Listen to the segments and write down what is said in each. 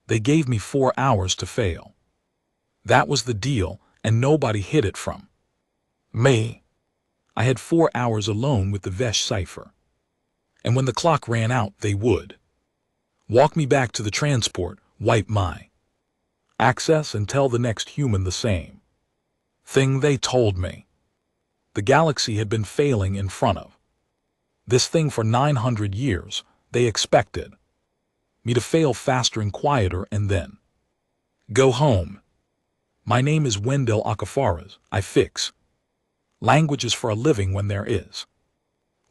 They gave me 4 hours to fail. That was the deal, and nobody hid it from me. I had 4 hours alone with the Decipher. And when the clock ran out, they would walk me back to the transport, wipe my access, and tell the next human the same thing they told me. The galaxy had been failing in front of this thing for 900 years. They expected me to fail faster and quieter and then go home. My name is Wendell Akafaras. I fix languages for a living when there is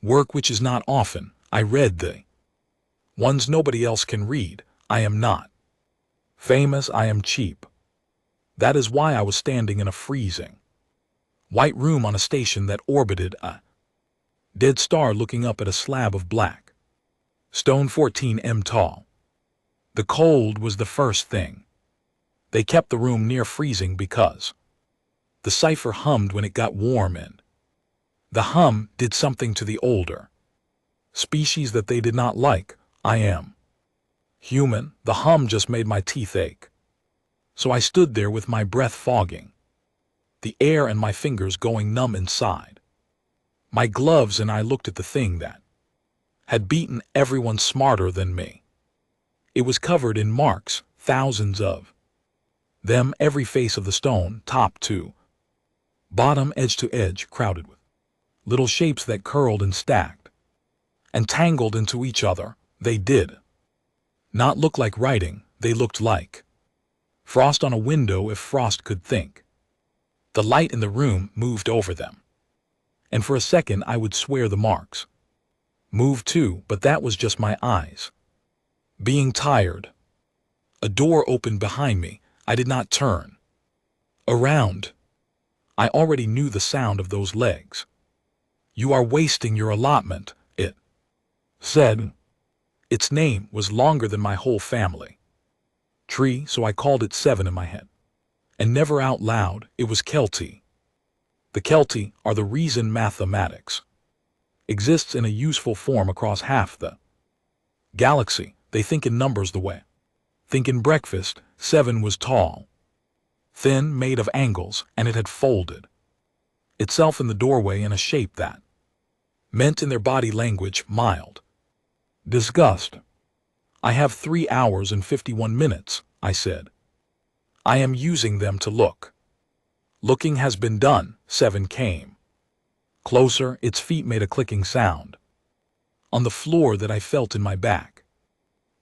work, which is not often. I read the ones nobody else can read. I am not famous. I am cheap. That is why I was standing in a freezing white room on a station that orbited a dead star, looking up at a slab of black stone 14 m tall. The cold was the first thing. They kept the room near freezing because the cipher hummed when it got warm, and the hum did something to the older species that they did not like. I am human. The hum just made my teeth ache. So I stood there with my breath fogging the air and my fingers going numb inside my gloves, and I looked at the thing that had beaten everyone smarter than me. It was covered in marks, thousands of them, every face of the stone, top to bottom, edge to edge, crowded with little shapes that curled and stacked and tangled into each other. They did not look like writing. They looked like frost on a window, if frost could think. The light in the room moved over them, and for a second I would swear the marks moved too, but that was just my eyes being tired. A door opened behind me. I did not turn around. I already knew the sound of those legs. "You are wasting your allotment," it said. Its name was longer than my whole family tree, so I called it 7 in my head, and never out loud. It was Kelty. The Kelty are the reason mathematics exists in a useful form across half the galaxy. They think in numbers the way think in breakfast. 7 was tall, thin, made of angles, and it had folded itself in the doorway in a shape that meant in their body language mild disgust. "I have 3 hours and 51 minutes, I said. "I am using them to look." Looking has been done. 7 came closer. Its feet made a clicking sound on the floor that I felt in my back.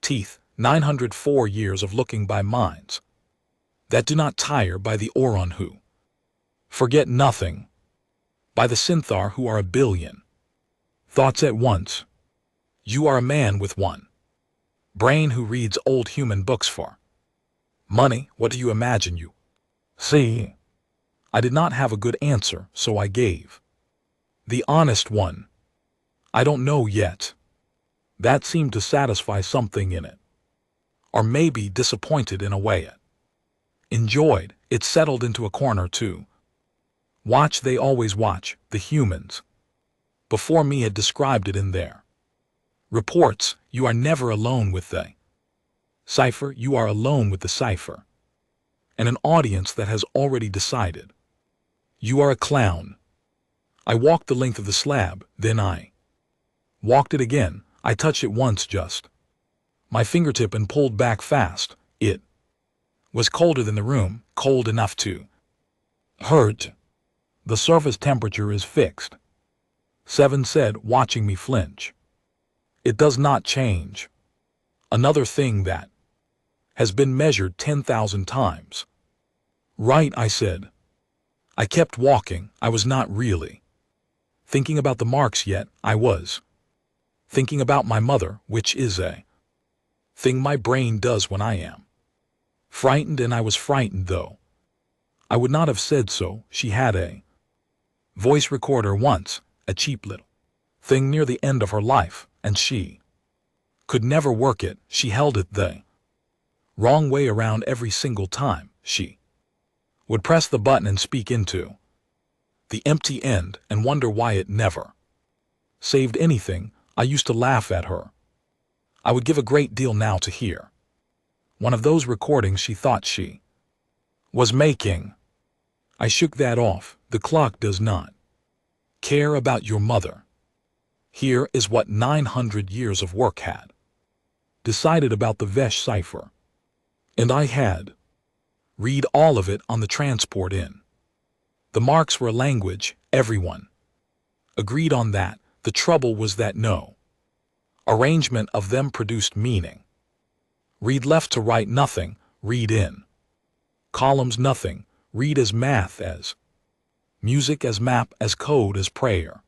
Teeth. 904 years of looking by minds that do not tire, by the Oron who forget nothing, by the Synthar who are a billion thoughts at once. You are a man with one brain who reads old human books for money. What do you imagine you see? I did not have a good answer, so I gave the honest one. I don't know yet. That seemed to satisfy something in it, or maybe disappointed in a way it enjoyed. It settled into a corner to watch. They always watch. The humans before me had described it in their reports. You are never alone with the cipher. You are alone with the cipher and an audience that has already decided. You are a clown. I walked the length of the slab, then I walked it again. I touched it once, just my fingertip, and pulled back fast. It was colder than the room, cold enough to hurt. "The surface temperature is fixed," 7 said, watching me flinch. "It does not change. Another thing that has been measured 10,000 times. "Right," I said. I kept walking. I was not really thinking about the marks yet. I was thinking about my mother, which is a thing my brain does when I am frightened, and I was frightened, though I would not have said so. She had a voice recorder once, a cheap little thing near the end of her life, and she could never work it. She held it the wrong way around every single time. She would press the button and speak into the empty end and wonder why it never saved anything. I used to laugh at her. I would give a great deal now to hear One of those recordings she thought she was making. I shook that off. The clock does not care about your mother. Here is what 900 years of work had decided about the Vesh cipher. And I had read all of it on the transport in. The marks were a language, everyone agreed on that. The trouble was that no arrangement of them produced meaning. Read left to right nothing, read in columns nothing, read as math, as music, as map, as code, as prayer.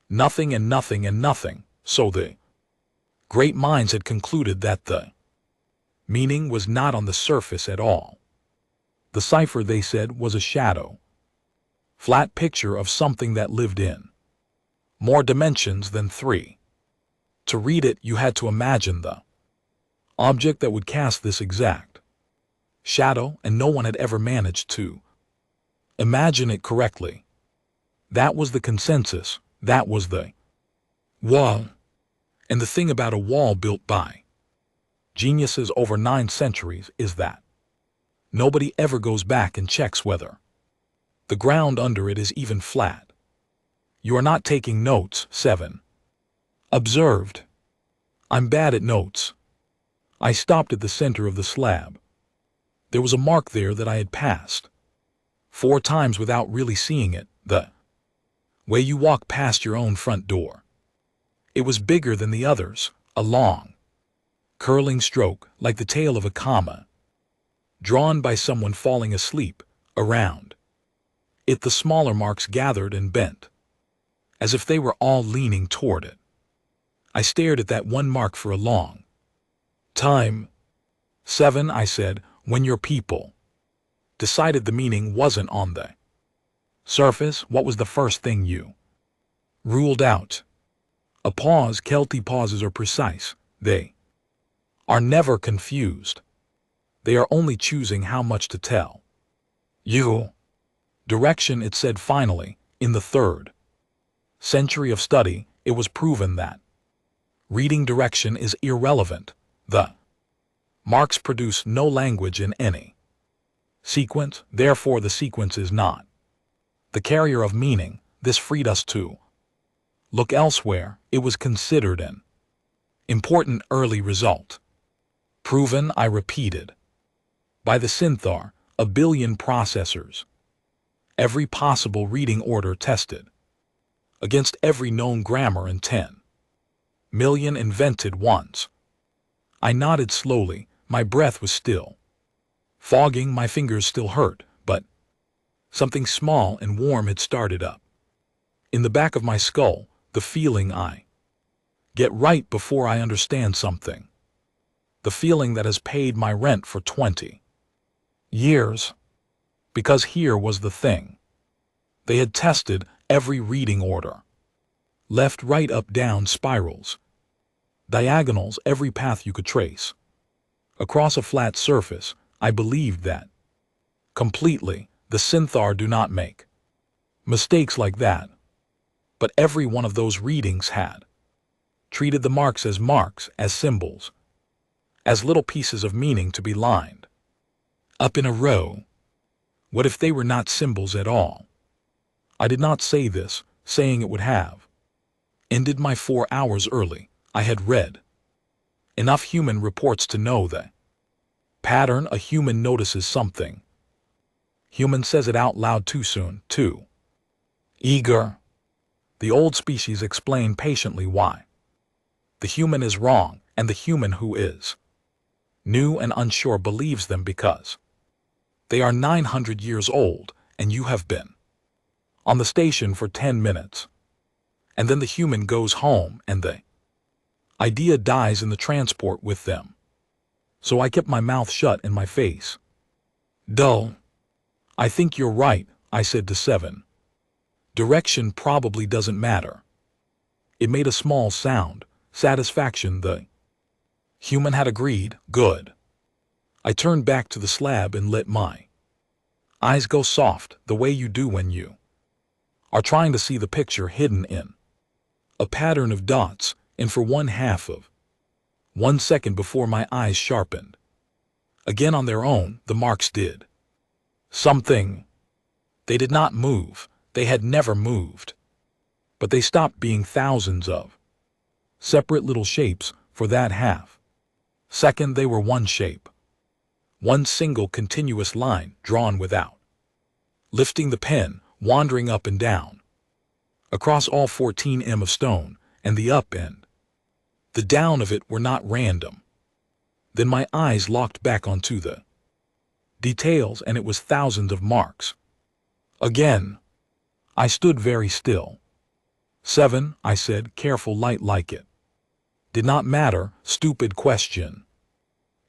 Nothing and nothing and nothing. So the great minds had concluded that the meaning was not on the surface at all. The cipher, they said, was a shadow, flat picture of something that lived in more dimensions than three. To read it, you had to imagine the object that would cast this exact shadow, and no one had ever managed to imagine it correctly. That was the consensus. That was the wall. And the thing about a wall built by geniuses over 9 centuries is that nobody ever goes back and checks whether the ground under it is even flat. You are not taking notes. 7. Observed. I'm bad at notes. I stopped at the center of the slab. There was a mark there that I had passed 4 times without really seeing it, the way you walk past your own front door. It was bigger than the others, a long, curling stroke like the tail of a comma, drawn by someone falling asleep. Around it the smaller marks gathered and bent, as if they were all leaning toward it. I stared at that one mark for a long time. 7, I said, when your people decided the meaning wasn't on the surface, what was the first thing you ruled out? A pause. Kelty pauses are precise. They are never confused. They are only choosing how much to tell you. Direction, it said finally. In the 3rd century of study, it was proven that reading direction is irrelevant. The marks produce no language in any sequence, therefore the sequence is not the carrier of meaning. This freed us to look elsewhere. It was considered an important early result. Proven, I repeated, by the Synthar, a billion processors. Every possible reading order tested against every known grammar and 10 million invented once. I nodded slowly. My breath was still fogging, my fingers still hurt, but something small and warm had started up in the back of my skull, the feeling I get right before I understand something, the feeling that has paid my rent for 20 years. Because here was the thing. They had tested every reading order. Left, right, up, down, spirals, diagonals, every path you could trace. Across a flat surface, I believed that completely. The Synthar do not make mistakes like that. But every one of those readings had treated the marks, as symbols, as little pieces of meaning to be lined up in a row. What if they were not symbols at all? I did not say this, saying it would have ended my 4 hours early. I had read enough human reports to know the pattern. A human notices something. Human says it out loud too soon, too eager. The old species explain patiently why the human is wrong, and the human who is new and unsure believes them because they are 900 years old, and you have been on the station for 10 minutes. And then the human goes home, and the idea dies in the transport with them. So I kept my mouth shut and my face dull. I think you're right, I said to 7. Direction probably doesn't matter. It made a small sound, satisfaction. The human had agreed. Good. I turned back to the slab and let my eyes go soft, the way you do when you are trying to see the picture hidden in a pattern of dots, and for 1/2 of 1 second before my eyes sharpened, Again on their own, the marks did something. They did not move. They had never moved. But they stopped being thousands of separate little shapes for that half second. They were one shape, one single continuous line drawn without lifting the pen, wandering up and down across all 14 m of stone, and the up and the down of it were not random. Then my eyes locked back onto the details, and it was thousands of marks. Again, I stood very still. 7, I said, careful, light like it. Did not matter, stupid question.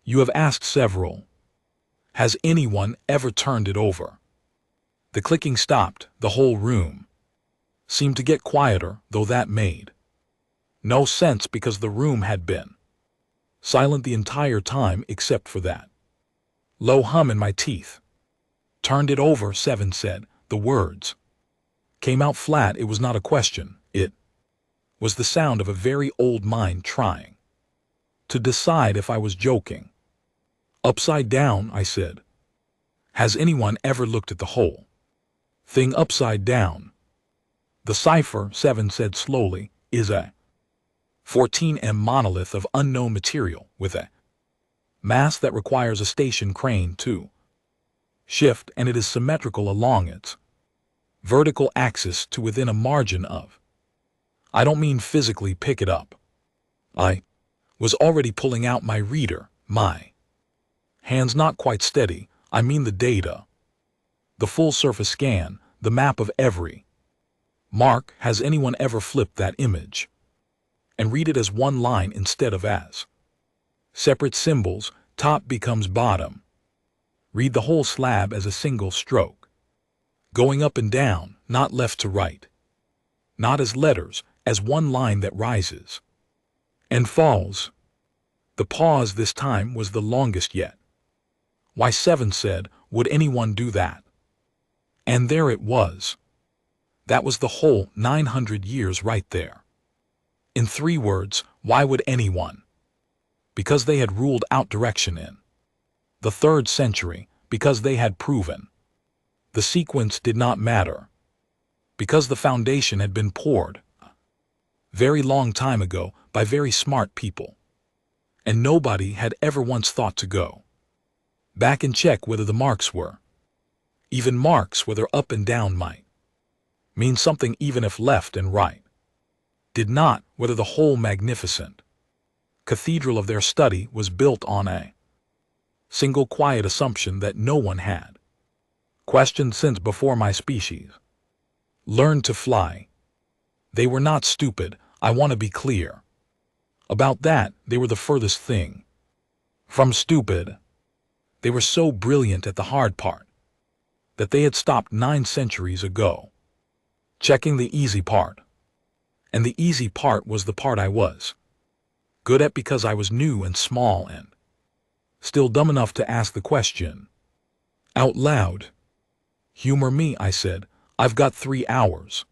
You have asked several. Has anyone ever turned it over? The clicking stopped. The whole room seemed to get quieter, though that made no sense because the room had been silent the entire time except for that low hum in my teeth. Turned it over, 7 said. The words came out flat. It was not a question. It was the sound of a very old mind trying to decide if I was joking. Upside down, I said. Has anyone ever looked at the whole thing upside down? The cipher, 7 said slowly, is a 14 m monolith of unknown material with a mass that requires a station crane to shift, and it is symmetrical along its vertical axis to within a margin of. I don't mean physically pick it up. I was already pulling out my reader, my hands not quite steady. I mean the data, the full surface scan, the map of every mark. Has anyone ever flipped that image and read it as one line instead of as separate symbols? Top becomes bottom. Read the whole slab as a single stroke, going up and down, not left to right, not as letters, as one line that rises and falls. The pause this time was the longest yet. Why, 7 said, would anyone do that? And there it was. That was the whole 900 years right there. In 3 words, why would anyone? Because they had ruled out direction in the 3rd century, because they had proven the sequence did not matter, because the foundation had been poured a very long time ago by very smart people, and nobody had ever once thought to go back and check whether the marks were even marks, whether up and down might mean something even if left and right did not, whether the whole magnificent cathedral of their study was built on a single quiet assumption that no one had questioned since before my species learned to fly. They were not stupid, I want to be clear about that. They were the furthest thing from stupid. They were so brilliant at the hard part that they had stopped 9 centuries ago checking the easy part. And the easy part was the part I was good at because I was new and small and still dumb enough to ask the question out loud. Humor me, I said. I've got 3 hours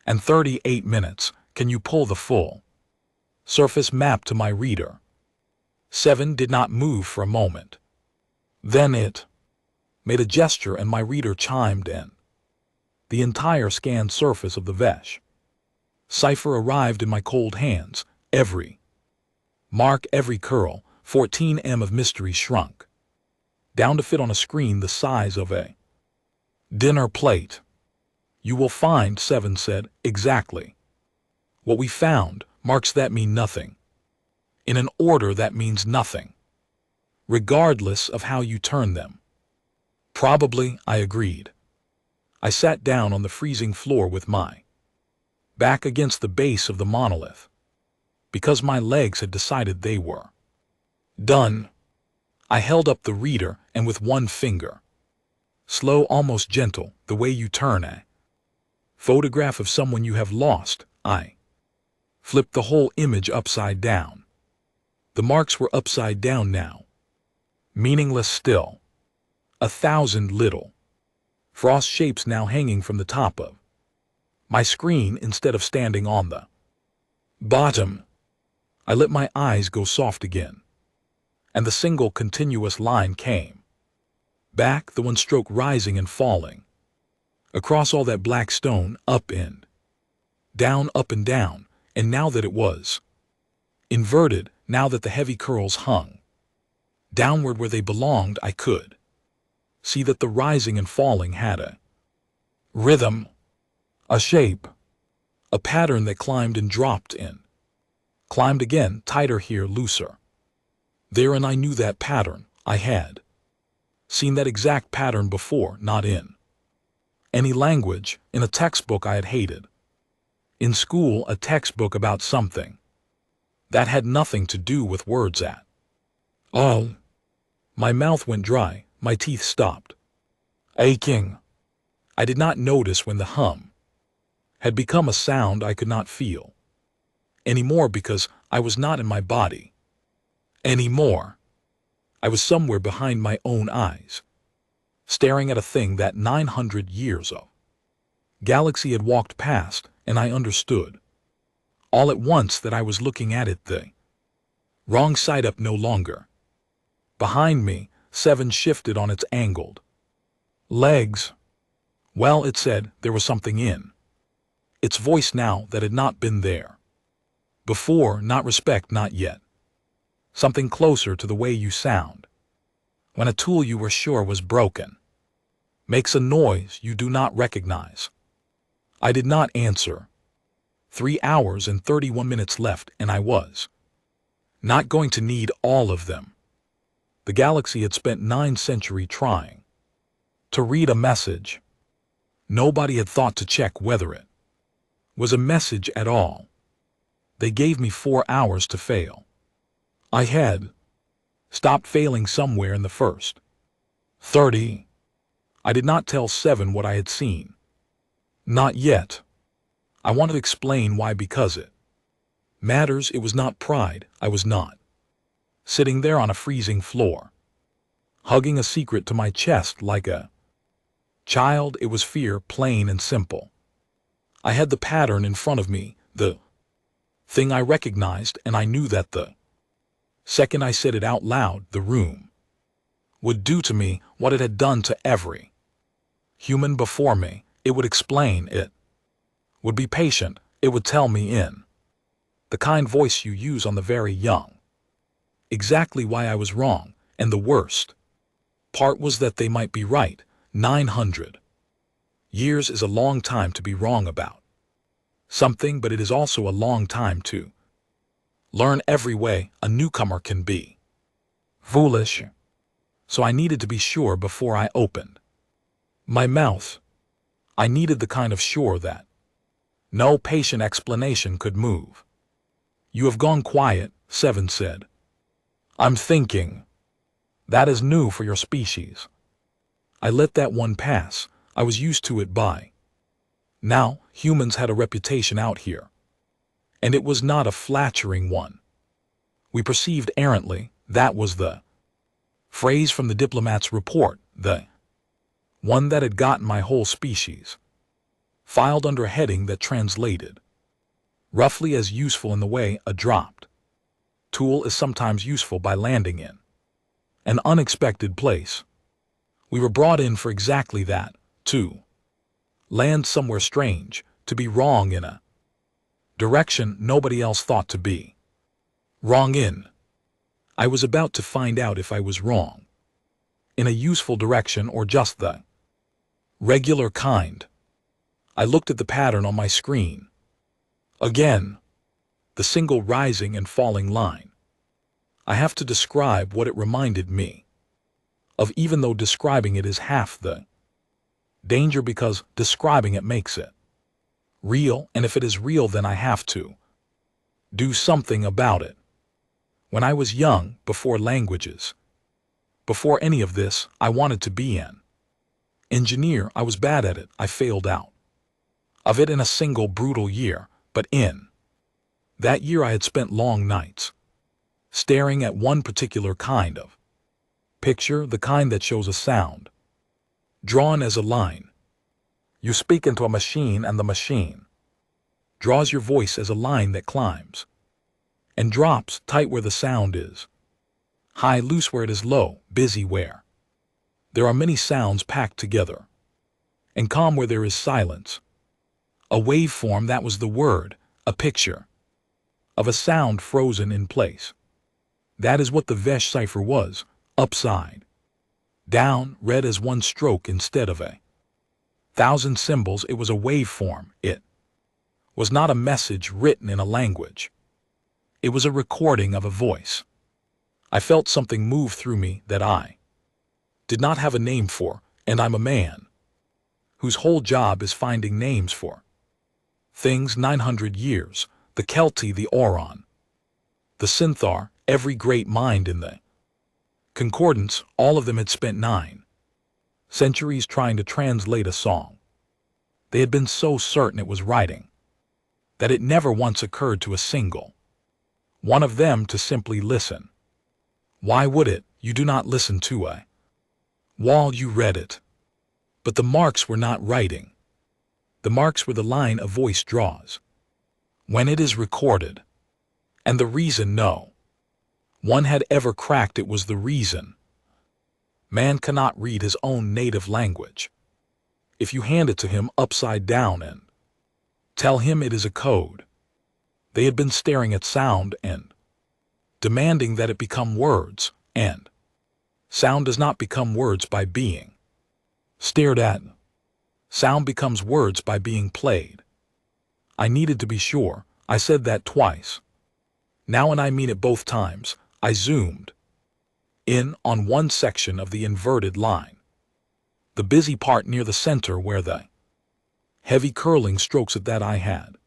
and 38 minutes. Can you pull the full surface map to my reader? 7 did not move for a moment. Then it made a gesture and my reader chimed in. The entire scanned surface of the Vesh cipher arrived in my cold hands. Every mark, every curl, 14 m of mystery shrunk down to fit on a screen the size of a dinner plate. You will find, 7 said, exactly what we found. Marks that mean nothing. In an order that means nothing, regardless of how you turn them. Probably, I agreed. I sat down on the freezing floor with my back against the base of the monolith, because my legs had decided they were done. I held up the reader, and with one finger, slow, almost gentle, the way you turn a photograph of someone you have lost, I flipped the whole image upside down. The marks were upside down now, meaningless still. 1,000 little frost shapes now hanging from the top of my screen instead of standing on the bottom. I let my eyes go soft again. and the single continuous line came. Back, the one stroke rising and falling. Across all that black stone, up and down, and now that it was inverted, now that the heavy curls hung downward where they belonged, I could see that the rising and falling had a rhythm, a shape, a pattern that climbed and dropped in, climbed again, tighter here, looser there, and I knew that pattern. I had seen that exact pattern before, not in any language, in a textbook I had hated. In school, a textbook about something that had nothing to do with words at all. My mouth went dry, my teeth stopped aching. I did not notice when the hum had become a sound I could not feel anymore because I was not in my body anymore. I was somewhere behind my own eyes, staring at a thing that 900 years of galaxy had walked past, and I understood all at once that I was looking at it the wrong side up no longer. Behind me, 7 shifted on its angled legs. Well, it said there was something in its voice now that had not been there before, not respect, not yet. Something closer to the way you sound when a tool you were sure was broken makes a noise you do not recognize. I did not answer. 3 hours and 31 minutes left, and I was not going to need all of them. The galaxy had spent 9 centuries trying to read a message. Nobody had thought to check whether it was a message at all. They gave me 4 hours to fail. I had stopped failing somewhere in the first 30. I did not tell 7 what I had seen. Not yet. I wanted to explain why, because it matters. It was not pride. I was not sitting there on a freezing floor, hugging a secret to my chest like a child. It was fear, plain and simple. I had the pattern in front of me, the thing I recognized, and I knew that the second I said it out loud, the room would do to me what it had done to every human before me. It would explain, it would be patient, it would tell me in the kind voice you use on the very young exactly why I was wrong, and the worst part was that they might be right. 900 years is a long time to be wrong about something, but it is also a long time to learn every way a newcomer can be foolish. So I needed to be sure before I opened my mouth. I needed the kind of sure that no patient explanation could move. You have gone quiet, 7 said. I'm thinking. That is new for your species. I let that one pass. I was used to it by now. Humans had a reputation out here, and it was not a flattering one. We perceived errantly. That was the phrase from the diplomat's report, the one that had gotten my whole species filed under a heading that translated roughly as useful in the way a dropped tool is sometimes useful by landing in an unexpected place. We were brought in for exactly that, to land somewhere strange, to be wrong in a direction nobody else thought to be wrong in. I was about to find out if I was wrong in a useful direction or just the regular kind. I looked at the pattern on my screen. Again, the single rising and falling line. I have to describe what it reminded me of, even though describing it is half the danger, because describing it makes it real, and if it is real, then I have to do something about it. When I was young, before languages, before any of this, I wanted to be an engineer. I was bad at it. I failed out of it in a single brutal year, but in that year I had spent long nights staring at one particular kind of picture, the kind that shows a sound drawn as a line. You speak into a machine, and the machine draws your voice as a line that climbs and drops tight where the sound is High loose where it is low, busy where there are many sounds packed together, and calm where there is silence. A waveform, that was the word, a picture of a sound frozen in place. That is what the Vesh cipher was, upside down, read as one stroke instead of a thousand symbols. It was a waveform. It was not a message written in a language. It was a recording of a voice. I felt something move through me that I did not have a name for, and I'm a man whose whole job is finding names for things. 900 years, the Kelti, the Oron, the Synthar, every great mind in the Concordance, all of them had spent 9 centuries trying to translate a song. They had been so certain it was writing that it never once occurred to a single one of them to simply listen. Why would it? You do not listen to a wall, you read it. But the marks were not writing. The marks were the line a voice draws when it is recorded. And the reason no one had ever cracked it was the reason man cannot read his own native language. If you hand it to him upside down and tell him it is a code, they had been staring at sound and demanding that it become words, and sound does not become words by being stared at. Sound becomes words by being played. I needed to be sure. I said that twice. Now, and I mean it both times, I zoomed in on one section of the inverted line, the busy part near the center where the heavy curling strokes at that I had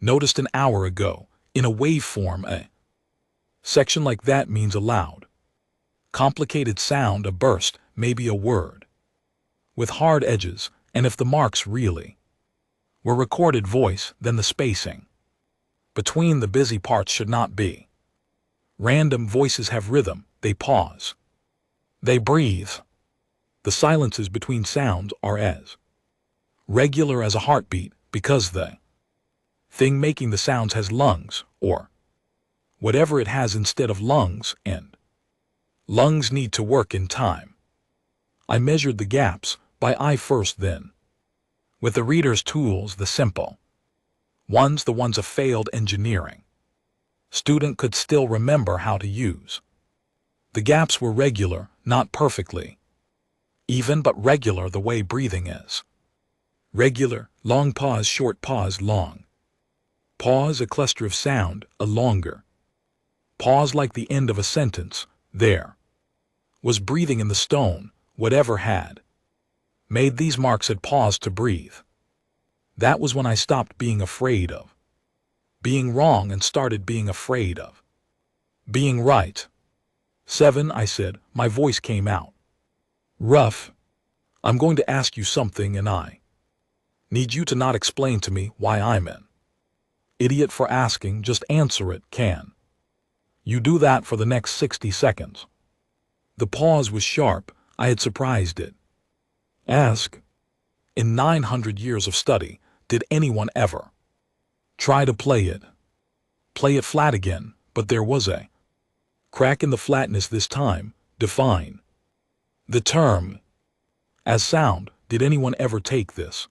noticed an hour ago. In a waveform, a section like that means a loud, complicated sound, a burst, maybe a word with hard edges, and if the marks really were recorded voice, then the spacing between the busy parts should not be random. Voices have rhythm, they pause, they breathe. The silences between sounds are as regular as a heartbeat, because the thing making the sounds has lungs, or whatever it has instead of lungs, and lungs need to work in time. I measured the gaps by eye first, then with the reader's tools, the simple ones, the ones a failed engineering student could still remember how to use. The gaps were regular, not perfectly even, but regular the way breathing is. Regular, long pause, short pause, long pause, a cluster of sound, a longer pause like the end of a sentence. There was breathing in the stone. Whatever had made these marks had paused to breathe. That was when I stopped being afraid of being wrong and started being afraid of being right. 7, I said. My voice came out rough. I'm going to ask you something, and I need you to not explain to me why I'm an idiot for asking. Just answer it. Can you do that for the next 60 seconds? The pause was sharp. I had surprised it. Ask. In 900 years of study, did anyone ever try to play it flat again? But there was a crack in the flatness this time. Define the term as sound. Did anyone ever take this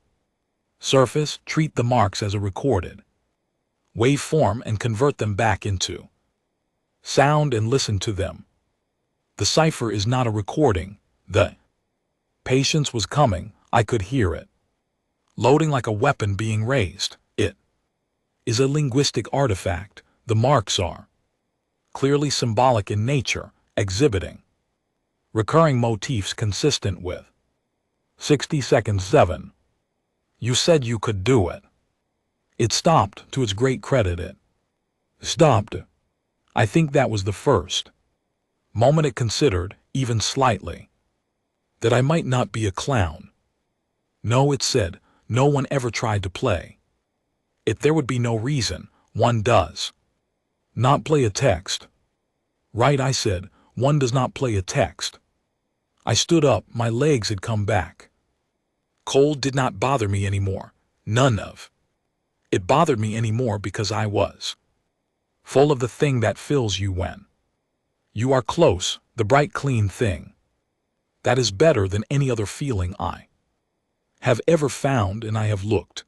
surface, treat the marks as a recorded waveform, and convert them back into sound and listen to them? The cipher is not a recording. The patience was coming. I could hear it loading like a weapon being raised. It is a linguistic artifact. The marks are clearly symbolic in nature, exhibiting recurring motifs consistent with 60 seconds. 7. You said you could do it. It stopped. To its great credit, it stopped. I think that was the first moment it considered, even slightly, that I might not be a clown. No, it said, no one ever tried to play it. There would be no reason. One does not play a text. Right, I said, one does not play a text. I stood up. My legs had come back. Cold did not bother me anymore. None of it bothered me anymore, because I was full of the thing that fills you when You are close, the bright clean thing. That is better than any other feeling I have ever found, and I have looked.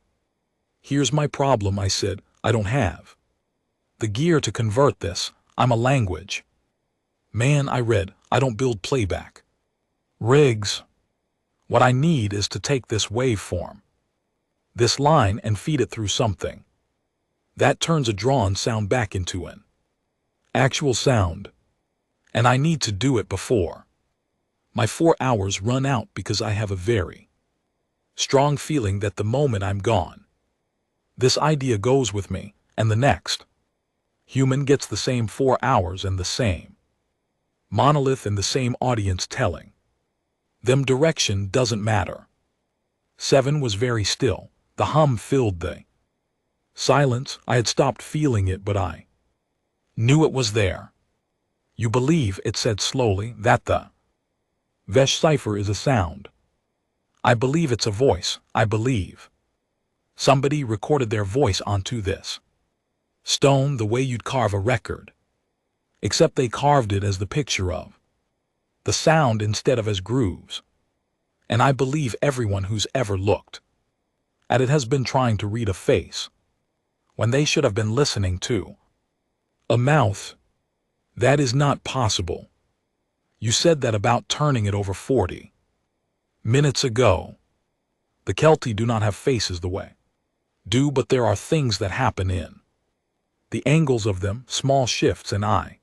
Here's my problem, I said. I don't have the gear to convert this. I'm a language man, I read. I don't build playback rigs. What I need is to take this waveform, this line, and feed it through something that turns a drawn sound back into an actual sound. And I need to do it before my 4 hours run out, because I have a very strong feeling that the moment I'm gone, this idea goes with me, and the next human gets the same 4 hours and the same monolith and the same audience telling them direction doesn't matter. 7 was very still. The hum filled the silence. I had stopped feeling it, but I knew it was there. You believe, it said slowly, that the Decipher is a sound. I believe it's a voice. I believe somebody recorded their voice onto this stone the way you'd carve a record, except they carved it as the picture of the sound instead of as grooves. And I believe everyone who's ever looked at it has been trying to read a face when they should have been listening to a mouth. That is not possible. You said that about turning it over 40 minutes ago. The Kelti do not have faces the way do, but there are things that happen in the angles of them, small shifts, and I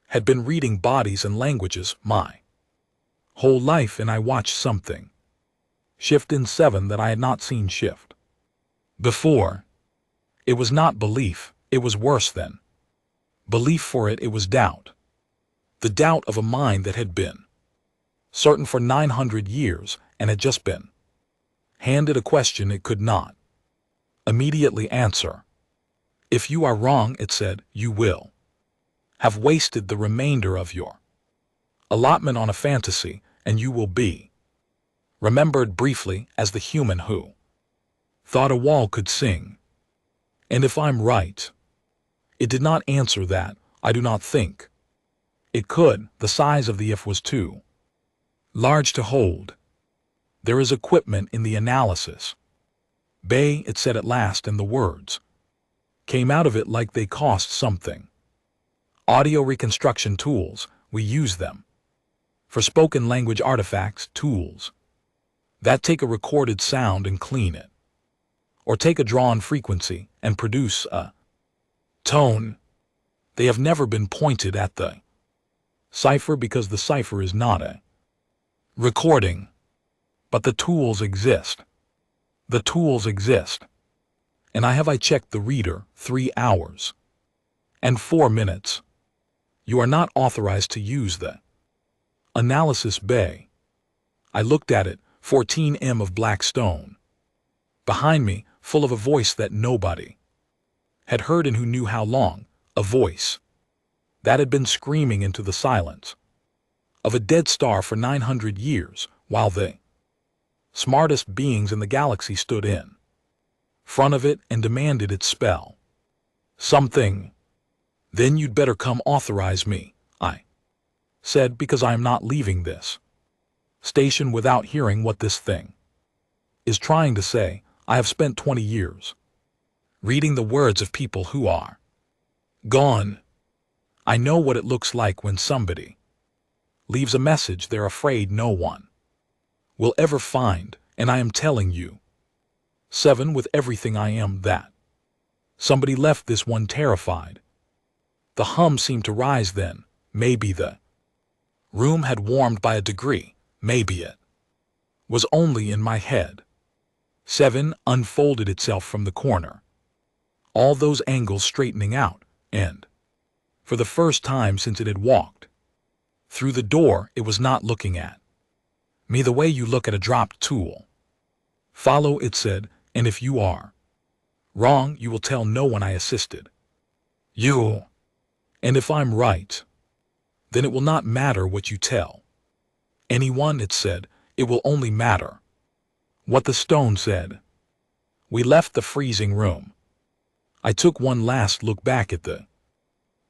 had been reading bodies and languages my whole life, and I watched something shift in 7 that I had not seen shift before. It was not belief, it was worse than belief. For it was doubt. The doubt of a mind that had been certain for 900 years and had just been handed a question it could not immediately answer. If you are wrong, it said, you will have wasted the remainder of your allotment on a fantasy, and you will be remembered briefly as the human who thought a wall could sing. And if I'm right, it did not answer that. I do not think it could. The size of the if was too large to hold. There is equipment in the analysis bay, it said at last, and the words came out of it like they cost something. Audio reconstruction tools, we use them for spoken language artifacts, tools that take a recorded sound and clean it, or take a drawn frequency and produce a tone. They have never been pointed at the cipher, because the cipher is not a recording. But the tools exist. The tools exist. And I checked the reader 3 hours and 4 minutes. You are not authorized to use the analysis bay. I looked at it, 14 m of black stone. Behind me, full of a voice that nobody had heard and who knew how long, a voice that had been screaming into the silence of a dead star for 900 years, while the smartest beings in the galaxy stood in front of it and demanded its spell something. Then you'd better come authorize me, I said, because I am not leaving this station without hearing what this thing is trying to say. I have spent 20 years reading the words of people who are gone. I know what it looks like when somebody leaves a message they're afraid no one will ever find, and I am telling you, 7, with everything I am, that somebody left this one terrified. The hum seemed to rise then. Maybe the room had warmed by a degree. Maybe it was only in my head. 7 unfolded itself from the corner, all those angles straightening out, and for the first time since it had walked through the door, it was not looking at me the way you look at a dropped tool. Follow, it said, and if you are wrong, you will tell no one I assisted you. And if I'm right, then it will not matter what you tell anyone, it said. It will only matter what the stone said. We left the freezing room. I took one last look back at the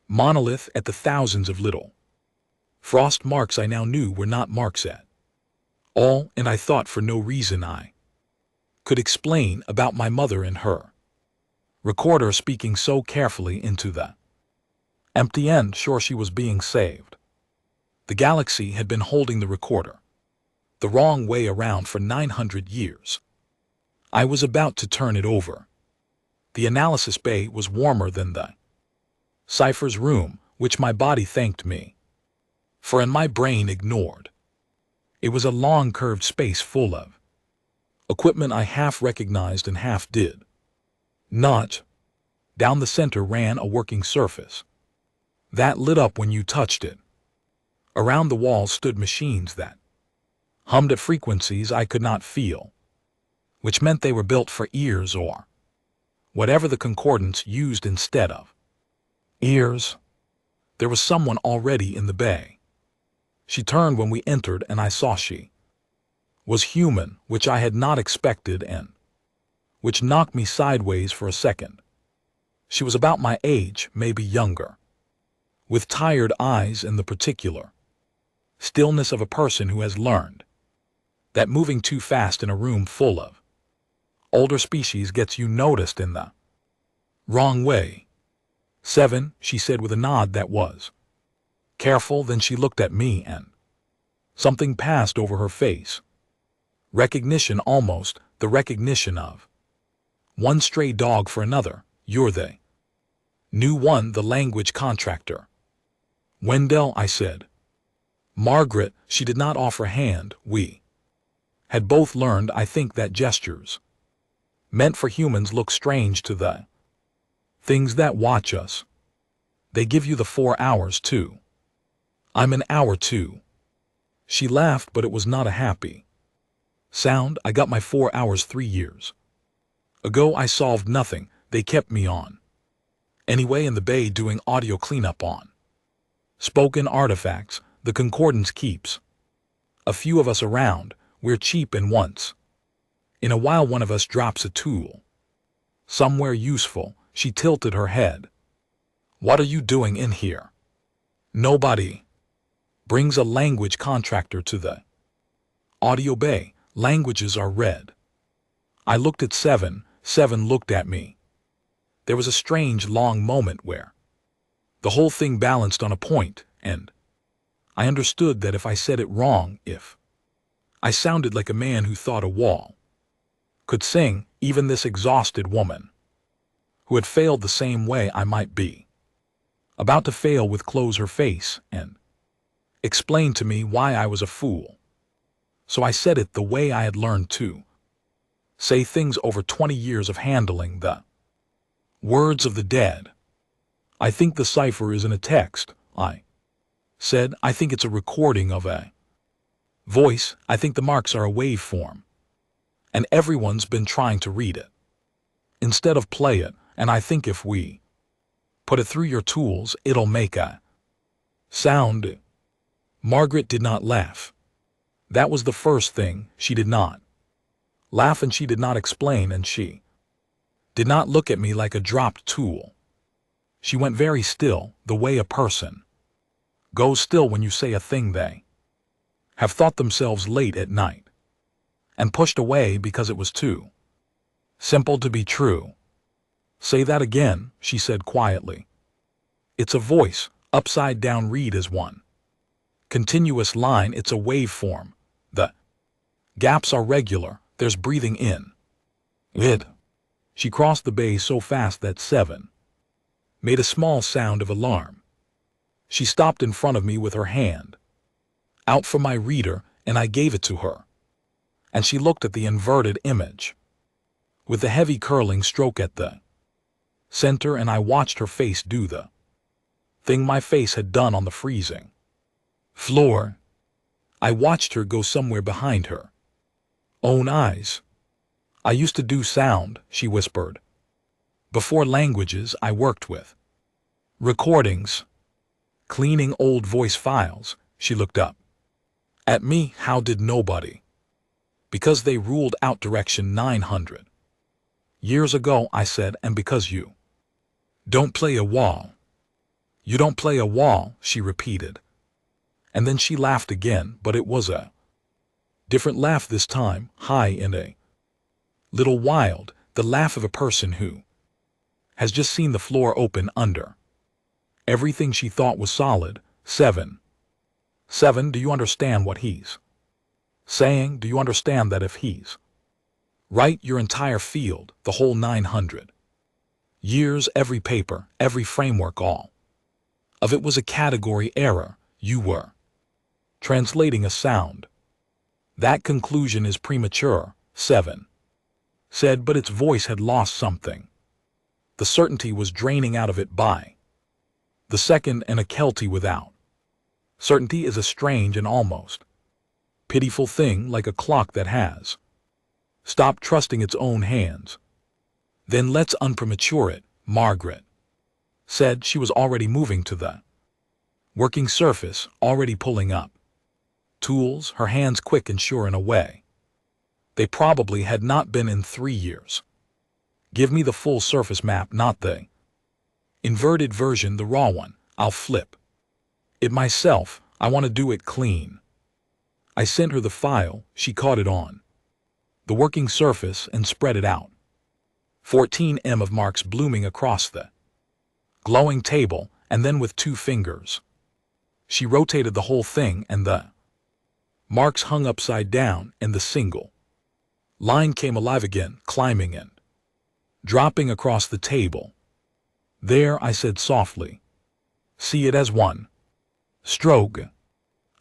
monolith, at the thousands of little Frost marks I now knew were not marks at all, and I thought for no reason I could explain about my mother and her recorder speaking so carefully into the empty end, sure she was being saved. The galaxy had been holding the recorder the wrong way around for 900 years. I was about to turn it over. The analysis bay was warmer than the Decipher's room, which my body thanked me for and my brain ignored. It was a long curved space full of equipment I half recognized and half did not. Down the center ran a working surface that lit up when you touched it. Around the walls stood machines that hummed at frequencies I could not feel, which meant they were built for ears or whatever the concordance used instead of ears. There was someone already in the bay. She turned when we entered, and I saw she was human, which I had not expected and which knocked me sideways for a second. She was about my age, maybe younger, with tired eyes and the particular stillness of a person who has learned that moving too fast in a room full of older species gets you noticed in the wrong way. 7, she said with a nod that was careful. Then she looked at me and something passed over her face. Recognition, almost the recognition of one stray dog for another. You're the new one, the language contractor. Wendell, I said. Margaret, she did not offer a hand. We had both learned, I think, that gestures meant for humans look strange to the things that watch us. They give you the 4 hours too. I'm an hour too. She laughed, but it was not a happy sound. I got my 4 hours 3 years ago. I solved nothing. They kept me on anyway in the bay doing audio cleanup on spoken artifacts. The concordance keeps a few of us around. We're cheap, and once in a while one of us drops a tool somewhere useful. She tilted her head. What are you doing in here? Nobody brings a language contractor to the audio bay. Languages are read. I looked at 7. 7 looked at me. There was a strange long moment where the whole thing balanced on a point, and I understood that if I said it wrong, if I sounded like a man who thought a wall could sing, even this exhausted woman who had failed the same way I might be about to fail would close her face and explain to me why I was a fool. So I said it the way I had learned to say things over 20 years of handling the words of the dead. I think the cipher isn't a text, I said. I think it's a recording of a voice. I think the marks are a waveform, and everyone's been trying to read it instead of play it, and I think if we put it through your tools, it'll make a sound. Margaret did not laugh. That was the first thing. She did not laugh, and she did not explain, and she did not look at me like a dropped tool. She went very still, the way a person goes still when you say a thing they have thought themselves late at night and pushed away because it was too simple to be true. Say that again, she said quietly. It's a voice. Upside down read is one continuous line. It's a waveform. The gaps are regular. There's breathing in it. She crossed the bay so fast that 7 made a small sound of alarm. She stopped in front of me with her hand out for my reader, and I gave it to her. And she looked at the inverted image with the heavy curling stroke at the center, and I watched her face do the thing my face had done on the freezing floor. I watched her go somewhere behind her own eyes. I used to do sound, she whispered. Before languages, I worked with recordings, cleaning old voice files. She looked up at me. How did nobody? Because they ruled out direction 900 years ago, I said, and because you don't play a wall. You don't play a wall, she repeated. And then she laughed again, but it was a different laugh this time, high and a little wild, the laugh of a person who has just seen the floor open under everything she thought was solid. 7. 7. Do you understand what he's saying? Do you understand that if he's right, your entire field, the whole 900 years, every paper, every framework, all of it was a category error, you were translating a sound. That conclusion is premature. 7. Said, but its voice had lost something. The certainty was draining out of it by the second, and a Kelty without certainty is a strange and almost pitiful thing, like a clock that has stopped trusting its own hands. Then let's unpremature it, Margaret said. She was already moving to the working surface, already pulling up tools, her hands quick and sure in a way they probably had not been in 3 years. Give me the full surface map, not the inverted version, the raw one. I'll flip it myself. I want to do it clean. I sent her the file. She caught it on the working surface and spread it out. 14 of marks blooming across the glowing table, and then with 2 fingers she rotated the whole thing, and the marks hung upside down, and the single line came alive again, climbing and dropping across the table. There, I said softly. See it as one stroke.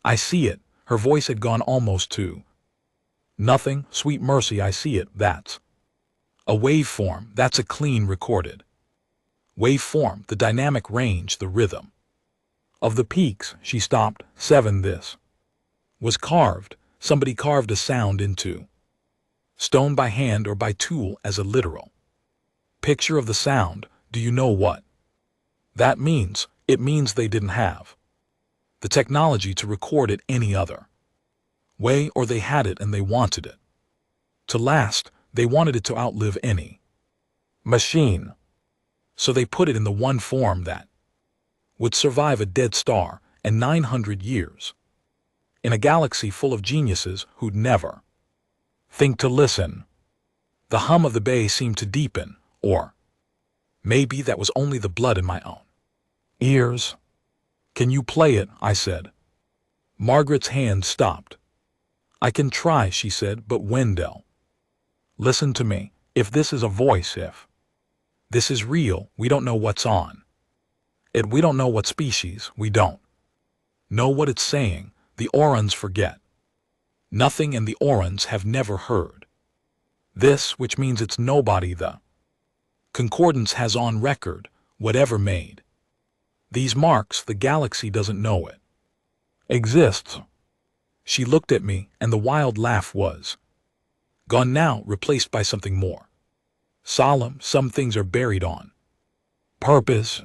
I see it. Her voice had gone almost to nothing. Sweet mercy, I see it. That's a waveform. That's a clean recorded waveform, the dynamic range, the rhythm of the peaks. She stopped. 7. This was carved. Somebody carved a sound into stone by hand or by tool as a literal picture of the sound. Do you know what that means? It means they didn't have the technology to record it any other way, or they had it and they wanted it to last. They wanted it to outlive any machine. So they put it in the one form that would survive a dead star and 900 years in a galaxy full of geniuses who'd never think to listen. The hum of the bay seemed to deepen, or maybe that was only the blood in my own ears. Can you play it? I said. Margaret's hand stopped. I can try, she said, but Wendell, listen to me. If this is a voice, if this is real, we don't know what's on it. We don't know what species. We don't know what it's saying. The Orans forget nothing, and the Orans have never heard this, which means it's nobody the Concordance has on record. Whatever made these marks, the galaxy doesn't know it exists. She looked at me, and the wild laugh was gone now, replaced by something more solemn. Some things are buried on purpose.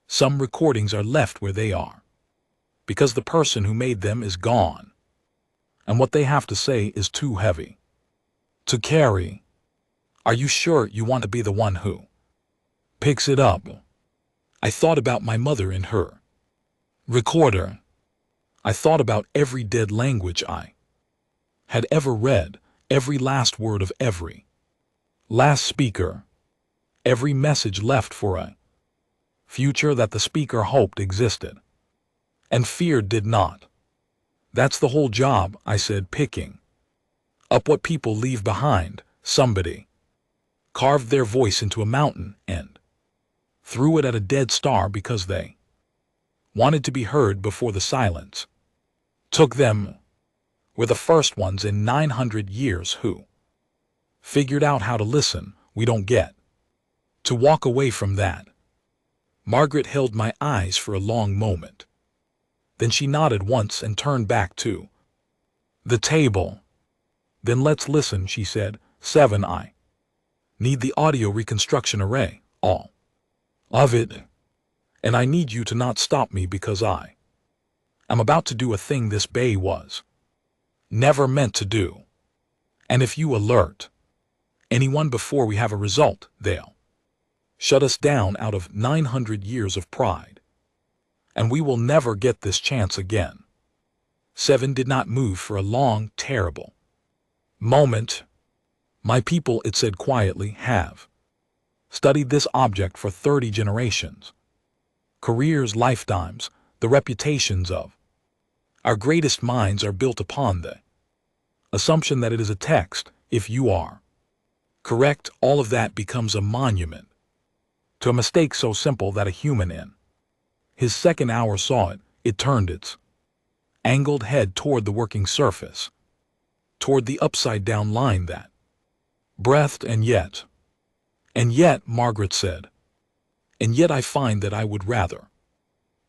Some recordings are left where they are because the person who made them is gone, and what they have to say is too heavy to carry. Are you sure you want to be the one who picks it up? I thought about my mother and her recorder. I thought about every dead language I had ever read, every last word of every last speaker, every message left for a future that the speaker hoped existed and feared did not. That's the whole job, I said, picking up what people leave behind. Somebody carved their voice into a mountain and threw it at a dead star because they wanted to be heard before the silence took them. Were the first ones in 900 years who figured out how to listen. We don't get to walk away from that. Margaret held my eyes for a long moment. Then she nodded once and turned back to the table. Then let's listen, she said. 7. I need the audio reconstruction array, all of it. And I need you to not stop me because I am about to do a thing this bay was never meant to do. And if you alert anyone before we have a result, they'll shut us down out of 900 years of pride. And we will never get this chance again. 7 did not move for a long, terrible moment. My people, it said quietly, have studied this object for 30 generations. Careers, lifetimes, the reputations of our greatest minds are built upon the assumption that it is a text. If you are correct, all of that becomes a monument to a mistake so simple that a human in his second hour saw it. It turned its angled head toward the working surface, toward the upside-down line that breathed. And yet, Margaret said, and yet I find that I would rather.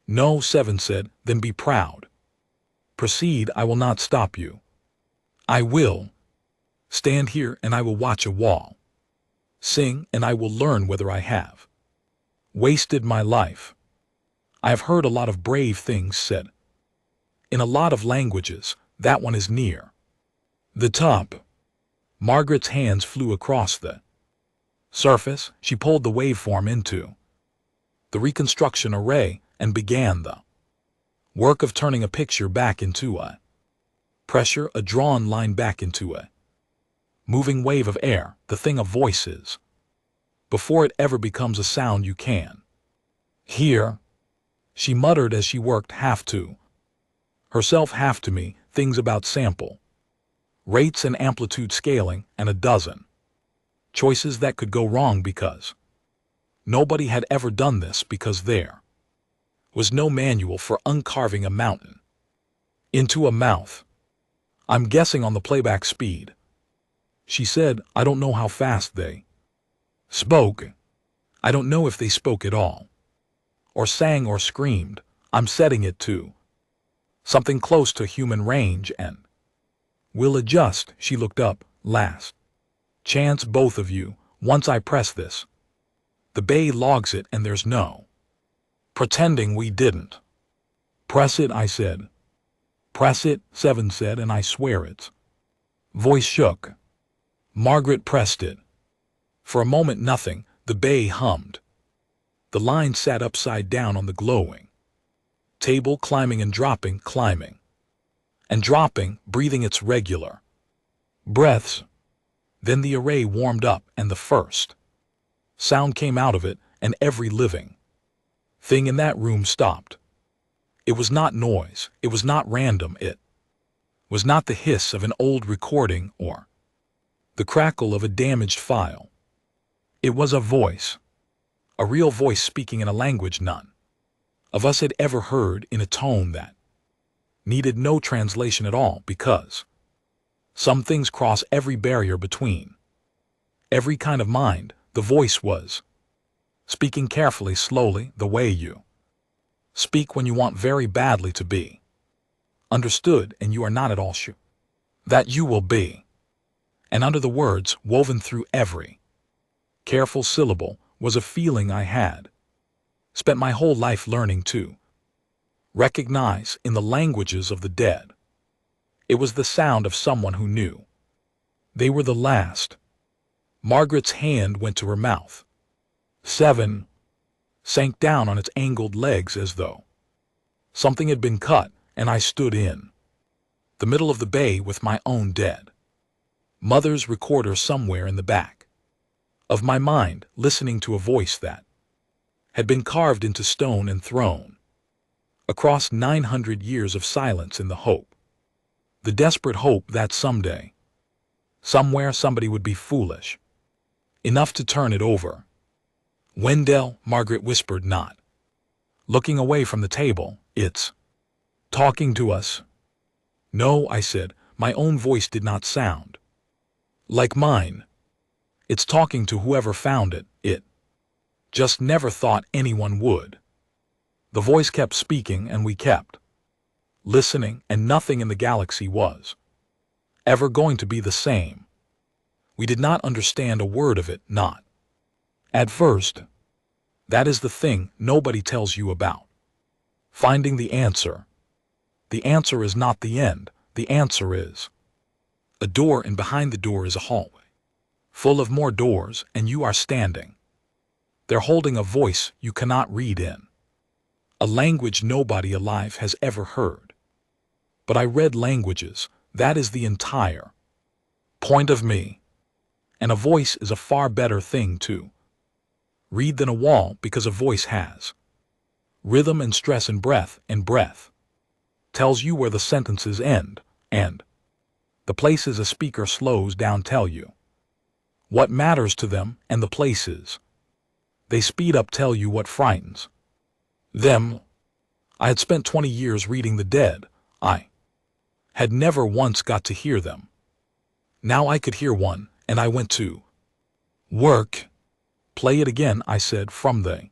No, 7 said, than be proud. Proceed, I will not stop you. I will stand here and I will watch a wall. Sing and I will learn whether I have wasted my life. I have heard a lot of brave things said in a lot of languages. That one is near the top. Margaret's hands flew across the surface. She pulled the waveform into the reconstruction array and began the work of turning a picture back into a pressure, a drawn line back into a moving wave of air, the thing of voices, before it ever becomes a sound you can hear. She muttered as she worked, half to herself, half to me, things about sample rates and amplitude scaling, and a dozen choices that could go wrong because nobody had ever done this, because there was no manual for uncarving a mountain into a mouth. I'm guessing on the playback speed. She said, I don't know how fast they spoke. I don't know if they spoke at all, or sang or screamed. I'm setting it to something close to human range and will adjust. She looked up. Last chance, both of you. Once I press this, the bay logs it and there's no pretending we didn't press it. I said. Press it, 7 said, and I swear its voice shook. Margaret pressed it. For a moment nothing. The bay hummed. The line sat upside down on the glowing table, climbing and dropping, climbing and dropping, breathing its regular breaths. Then the array warmed up and the first sound came out of it, and every living thing in that room stopped. It was not noise, it was not random, it was not the hiss of an old recording or the crackle of a damaged file. It was a voice, a real voice, speaking in a language none of us had ever heard, in a tone that needed no translation at all, because some things cross every barrier between every kind of mind. The voice was speaking carefully, slowly, the way you speak when you want very badly to be understood and you are not at all sure that you will be. And under the words, woven through every careful syllable, was a feeling I had spent my whole life learning to recognize in the languages of the dead. It was the sound of someone who knew they were the last. Margaret's hand went to her mouth. 7 sank down on its angled legs as though something had been cut, and I stood in the middle of the bay with my own dead mother's recorder somewhere in the back of my mind, listening to a voice that had been carved into stone and thrown across 900 years of silence, in the hope, the desperate hope, that someday, somewhere, somebody would be foolish enough to turn it over. Wendell, Margaret whispered, not looking away from the table, it's talking to us. No, I said, my own voice did not sound like mine. It's talking to whoever found it. It just never thought anyone would. The voice kept speaking and we kept listening, and nothing in the galaxy was ever going to be the same. We did not understand a word of it, not at first. That is the thing nobody tells you about finding the answer. The answer is not the end. The answer is a door, and behind the door is a hallway full of more doors, and you are standing there holding a voice you cannot read in a language nobody alive has ever heard. But I read languages. That is the entire point of me. And a voice is a far better thing to read than a wall, because a voice has rhythm and stress and breath tells you where the sentences end, and the places a speaker slows down tell you what matters to them, and the places they speed up tell you what frightens them. I had spent 20 years reading the dead. I had never once got to hear them. Now I could hear one, and I went to work. Play it again, I said, from the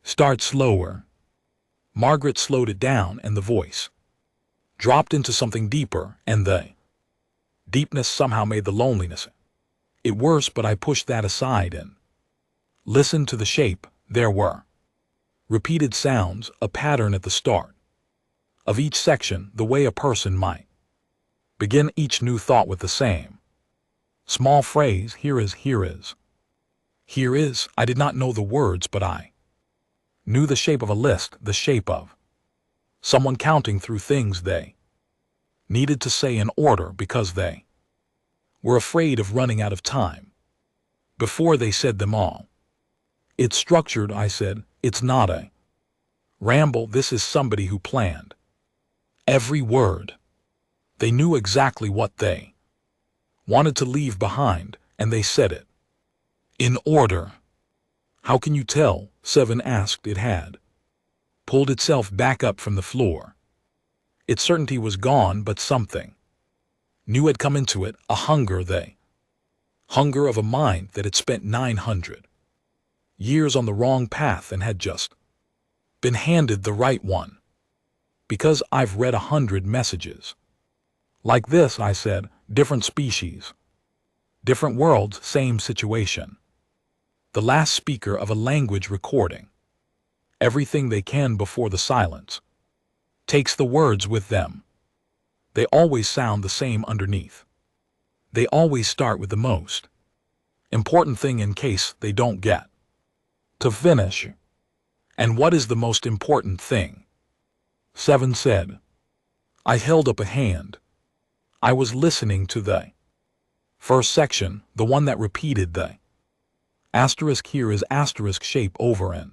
start, slower. Margaret slowed it down, and the voice dropped into something deeper, and the deepness somehow made the loneliness it worse, but I pushed that aside and listened to the shape. There were repeated sounds, a pattern at the start of each section, the way a person might begin each new thought with the same small phrase, here is, here is. Here is, I did not know the words, but I knew the shape of a list, the shape of someone counting through things they needed to say in order because they were afraid of running out of time before they said them all. It's structured, I said. It's not a ramble. This is somebody who planned every word. They knew exactly what they wanted to leave behind, and they said it in order. How can you tell? Seven asked. It had pulled itself back up from the floor. Its certainty was gone, but something new had come into it, a hunger, the hunger of a mind that had spent 900 years on the wrong path and had just been handed the right one. Because I've read 100 messages like this, I said, different species, different worlds, same situation. The last speaker of a language recording everything they can before the silence takes the words with them. They always sound the same underneath. They always start with the most important thing in case they don't get to finish. And what is the most important thing? Seven said. I held up a hand. I was listening to the first section, the one that repeated the asterisk. Here is asterisk shape over and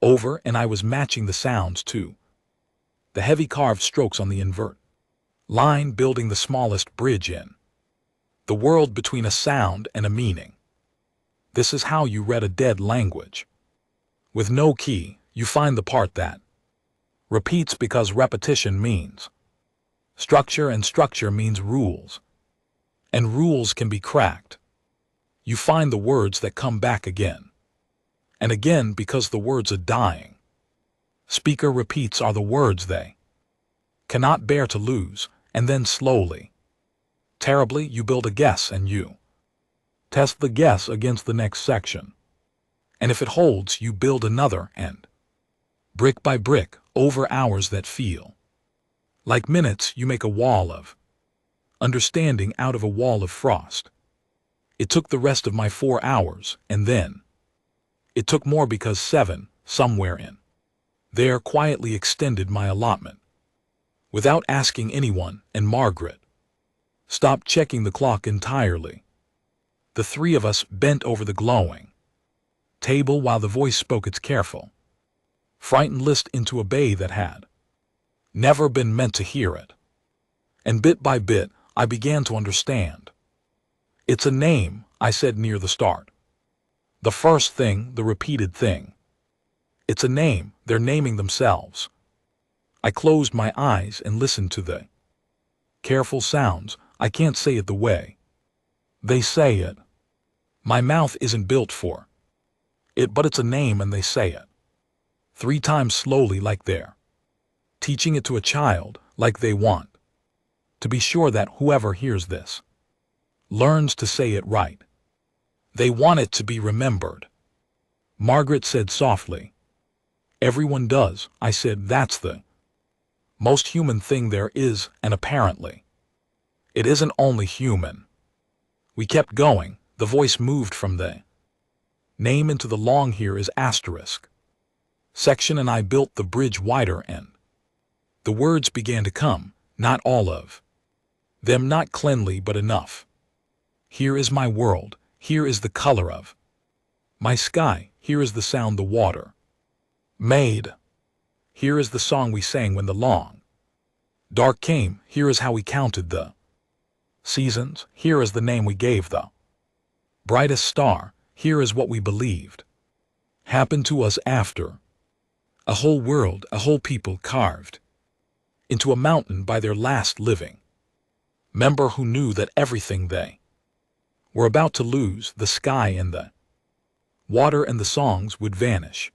over, and I was matching the sounds to the heavy carved strokes on the invert line, building the smallest bridge in the world between a sound and a meaning. This is how you read a dead language. With no key, you find the part that repeats because repetition means structure, and structure means rules. And rules can be cracked. You find the words that come back again and again because the words are dying. Speaker repeats are the words they cannot bear to lose, and then slowly, terribly, you build a guess and you test the guess against the next section. And if it holds, you build another, and brick by brick, over hours that feel like minutes, you make a wall of understanding out of a wall of frost. It took the rest of my 4 hours, and then it took more because seven, somewhere in there, quietly extended my allotment without asking anyone, and Margaret stopped checking the clock entirely. The three of us bent over the glowing table while the voice spoke its careful, frightened list into a bay that had never been meant to hear it. And bit by bit, I began to understand. It's a name, I said near the start. The first thing, the repeated thing. It's a name, they're naming themselves. I closed my eyes and listened to the careful sounds. I can't say it the way they say it. My mouth isn't built for it, but it's a name and they say it 3 times slowly, like they're teaching it to a child, like they want to be sure that whoever hears this learns to say it right. They want it to be remembered. Margaret said softly. Everyone does, I said. That's the most human thing there is, and apparently it isn't only human. We kept going. The voice moved from the name into the long. Here is asterisk section, and I built the bridge wider and The words began to come, not all of them, not cleanly but enough. Here is my world, here is the color of my sky, here is the sound the water made. Here is the song we sang when the long dark came, here is how we counted the seasons, here is the name we gave the brightest star, here is what we believed happened to us after a whole world, a whole people carved into a mountain by their last living member who knew that everything they were about to lose, the sky and the water and the songs, would vanish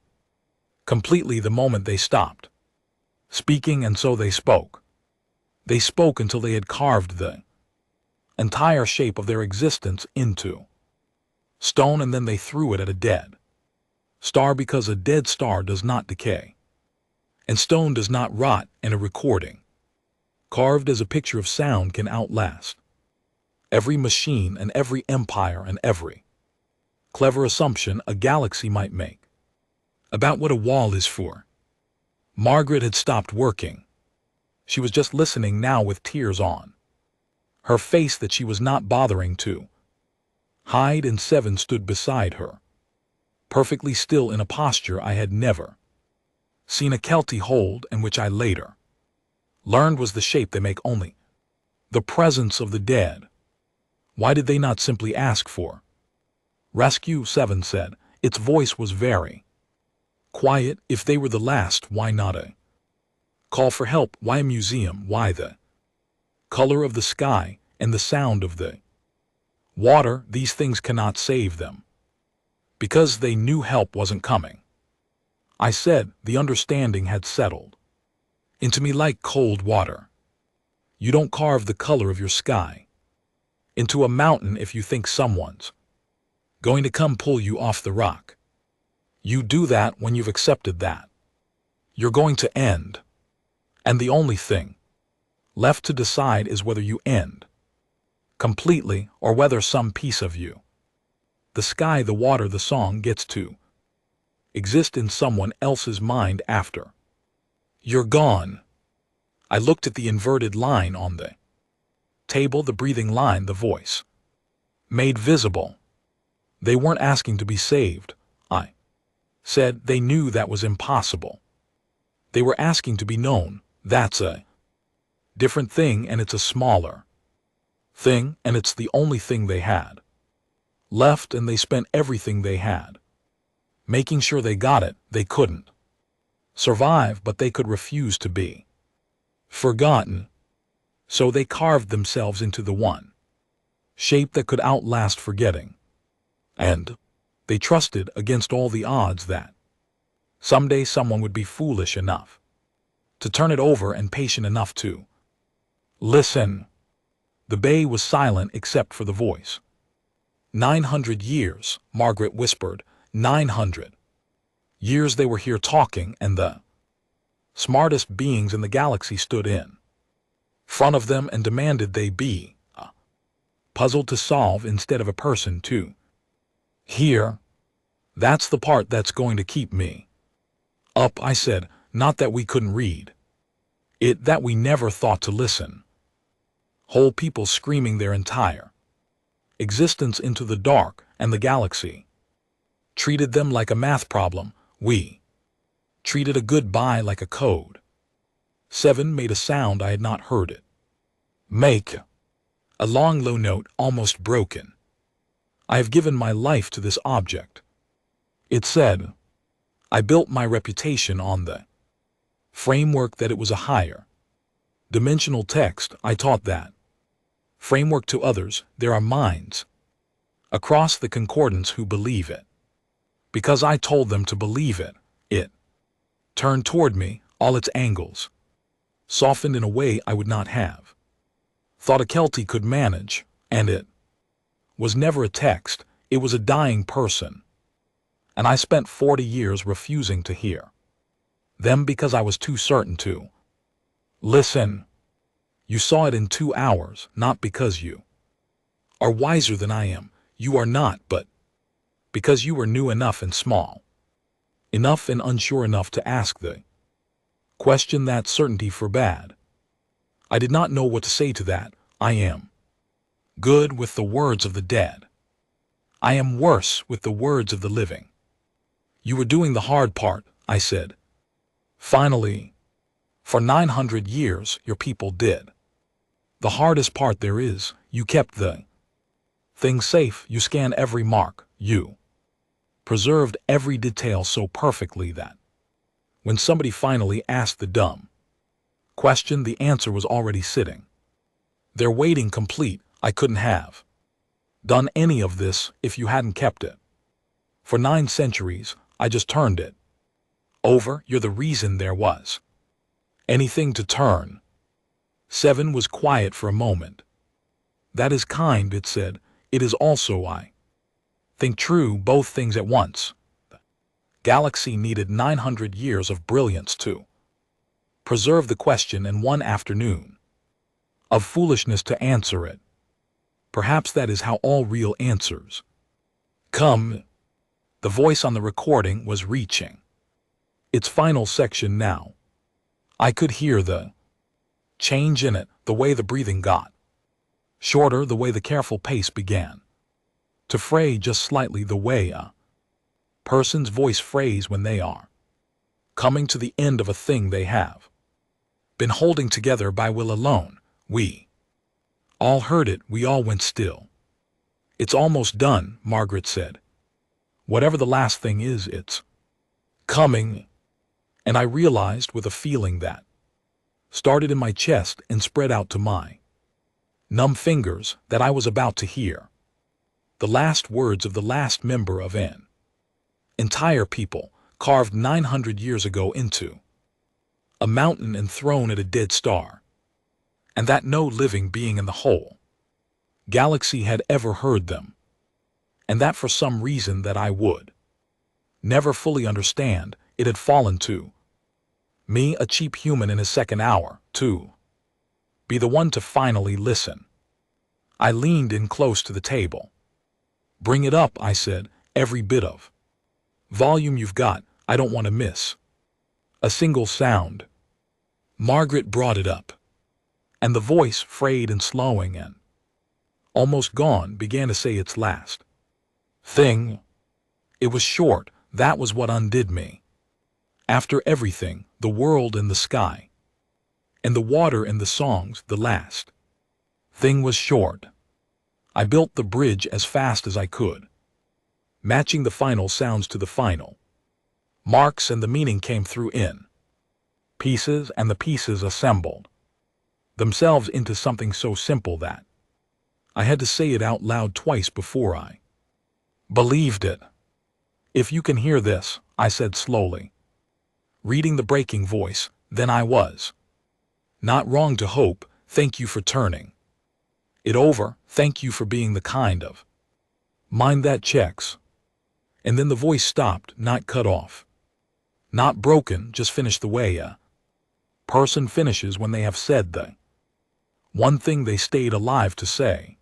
completely the moment they stopped speaking, and so they spoke. They spoke until they had carved the entire shape of their existence into stone, and then they threw it at a dead star, because a dead star does not decay, and stone does not rot, and a recording carved as a picture of sound can outlast every machine and every empire and every clever assumption a galaxy might make about what a wall is for. Margaret had stopped working. She was just listening now, with tears on her face that she was not bothering to hide, and Seven stood beside her, perfectly still, in a posture I had never seen a Keltie hold, and which I later learned was the shape they make only the presence of the dead. Why did they not simply ask for rescue? Seven said. Its voice was very quiet. If they were the last, why not a call for help? Why a museum? Why the color of the sky and the sound of the water? These things cannot save them, because they knew help wasn't coming. I said. The understanding had settled into me like cold water. You don't carve the color of your sky into a mountain if you think someone's going to come pull you off the rock. You do that when you've accepted that you're going to end, and the only thing left to decide is whether you end completely or whether some piece of you, the sky, the water, the song, gets to exist in someone else's mind after you're gone. I looked at the inverted line on the table, the breathing line, the voice made visible. They weren't asking to be saved, I said. They knew that was impossible. They were asking to be known. That's a different thing, and it's a smaller thing, and it's the only thing they had left, and they spent everything they had making sure they got it. They couldn't survive, but they could refuse to be forgotten. So they carved themselves into the one shape that could outlast forgetting. And they trusted against all the odds that someday someone would be foolish enough to turn it over, and patient enough to listen. The bay was silent except for the voice. 900 years, Margaret whispered. 900 years they were here talking, and the smartest beings in the galaxy stood in front of them and demanded they be a puzzle to solve instead of a person to hear. That's the part that's going to keep me up, I said. Not that we couldn't read it, that we never thought to listen. Whole people screaming their entire existence into the dark, and the galaxy treated them like a math problem. We treated a goodbye like a code. Seven made a sound I had not heard it make, a long low note, almost broken. I have given my life to this object, it said. I built my reputation on the framework that it was a higher dimensional text. I taught that framework to others. There are minds across the concordance who believe it. Because I told them to believe it, it turned toward me, all its angles softened in a way I would not have thought a Keltie could manage, and it was never a text, it was a dying person. And I spent 40 years refusing to hear them because I was too certain to listen. You saw it in 2 hours, not because you are wiser than I am. You are not, but because you were new enough and small enough and unsure enough to ask the Question that certainty for bad. I did not know what to say to that. I am good with the words of the dead. I am worse with the words of the living. You were doing the hard part, I said. Finally, for 900 years your people did. The hardest part there is, you kept the thing safe, you scanned every mark, you preserved every detail so perfectly that when somebody finally asked the dumb question, the answer was already sitting there waiting complete. I couldn't have done any of this if you hadn't kept it. For 9 centuries, I just turned it over. You're the reason there was anything to turn. 7 was quiet for a moment. That is kind, it said. It is also, I think, true, both things at once. The galaxy needed 900 years of brilliance to preserve the question and 1 afternoon of foolishness to answer it. Perhaps that is how all real answers come. The voice on the recording was reaching its final section now. I could hear the change in it, the way the breathing got shorter, the way the careful pace began to fray just slightly, the way a person's voice frays when they are coming to the end of a thing they have been holding together by will alone. We all heard it, we all went still. It's almost done, Margaret said. Whatever the last thing is, it's coming. And I realized with a feeling that started in my chest and spread out to my numb fingers that I was about to hear the last words of the last member of an entire people carved 900 years ago into a mountain and thrown at a dead star, and that no living being in the whole galaxy had ever heard them, and that for some reason that I would never fully understand, it had fallen to me, a cheap human in his second hour, to be the one to finally listen. I leaned in close to the table. Bring it up, I said, every bit of volume you've got. I don't want to miss a single sound. Margaret brought it up, and the voice, frayed and slowing and almost gone, began to say its last thing. It was short. That was what undid me. After everything, the world and the sky, and the water and the songs, the last thing was short. I built the bridge as fast as I could, matching the final sounds to the final marks, and the meaning came through in pieces, and the pieces assembled themselves into something so simple that I had to say it out loud twice before I believed it. If you can hear this, I said slowly, reading the breaking voice, then I was not wrong to hope. Thank you for turning it over. Thank you for being the kind of mind that checks. And then the voice stopped, not cut off, not broken, just finished the way a person finishes when they have said the one thing they stayed alive to say.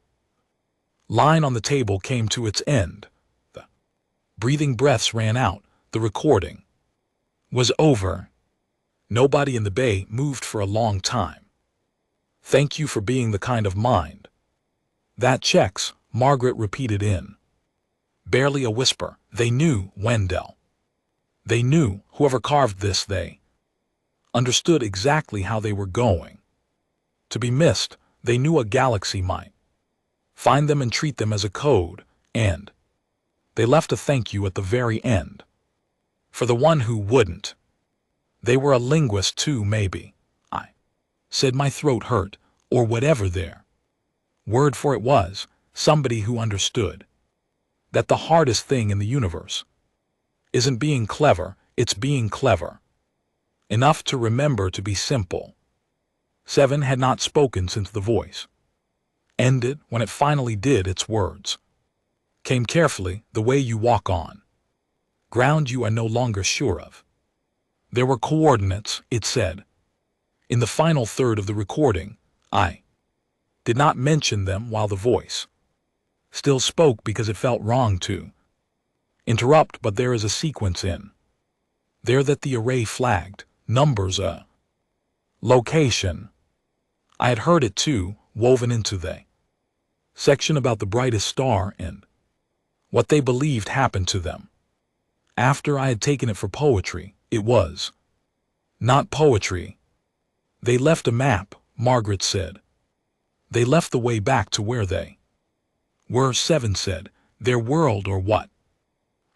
Line on the table came to its end. The breathing breaths ran out. The recording was over. Nobody in the bay moved for a long time. Thank you for being the kind of mind that checks, Margaret repeated in barely a whisper. They knew, Wendell. They knew, whoever carved this, they understood exactly how they were going to be missed. They knew a galaxy might find them and treat them as a code, and they left a thank you at the very end for the one who wouldn't. They were a linguist too, maybe, I said. My throat hurt, or whatever their word for it was, somebody who understood that the hardest thing in the universe isn't being clever, it's being clever enough to remember to be simple. 7 had not spoken since the voice ended. When it finally did, its words came carefully, the way you walk on ground you are no longer sure of. There were coordinates, it said. In the final third of the recording, I did not mention them while the voice still spoke because it felt wrong to interrupt, but there is a sequence in there that the array flagged. numbers, location. I had heard it too, woven into the section about the brightest star and what they believed happened to them. After I had taken it for poetry, it was not poetry. They left a map, Margaret said. They left the way back to where they were, Seven said, their world or what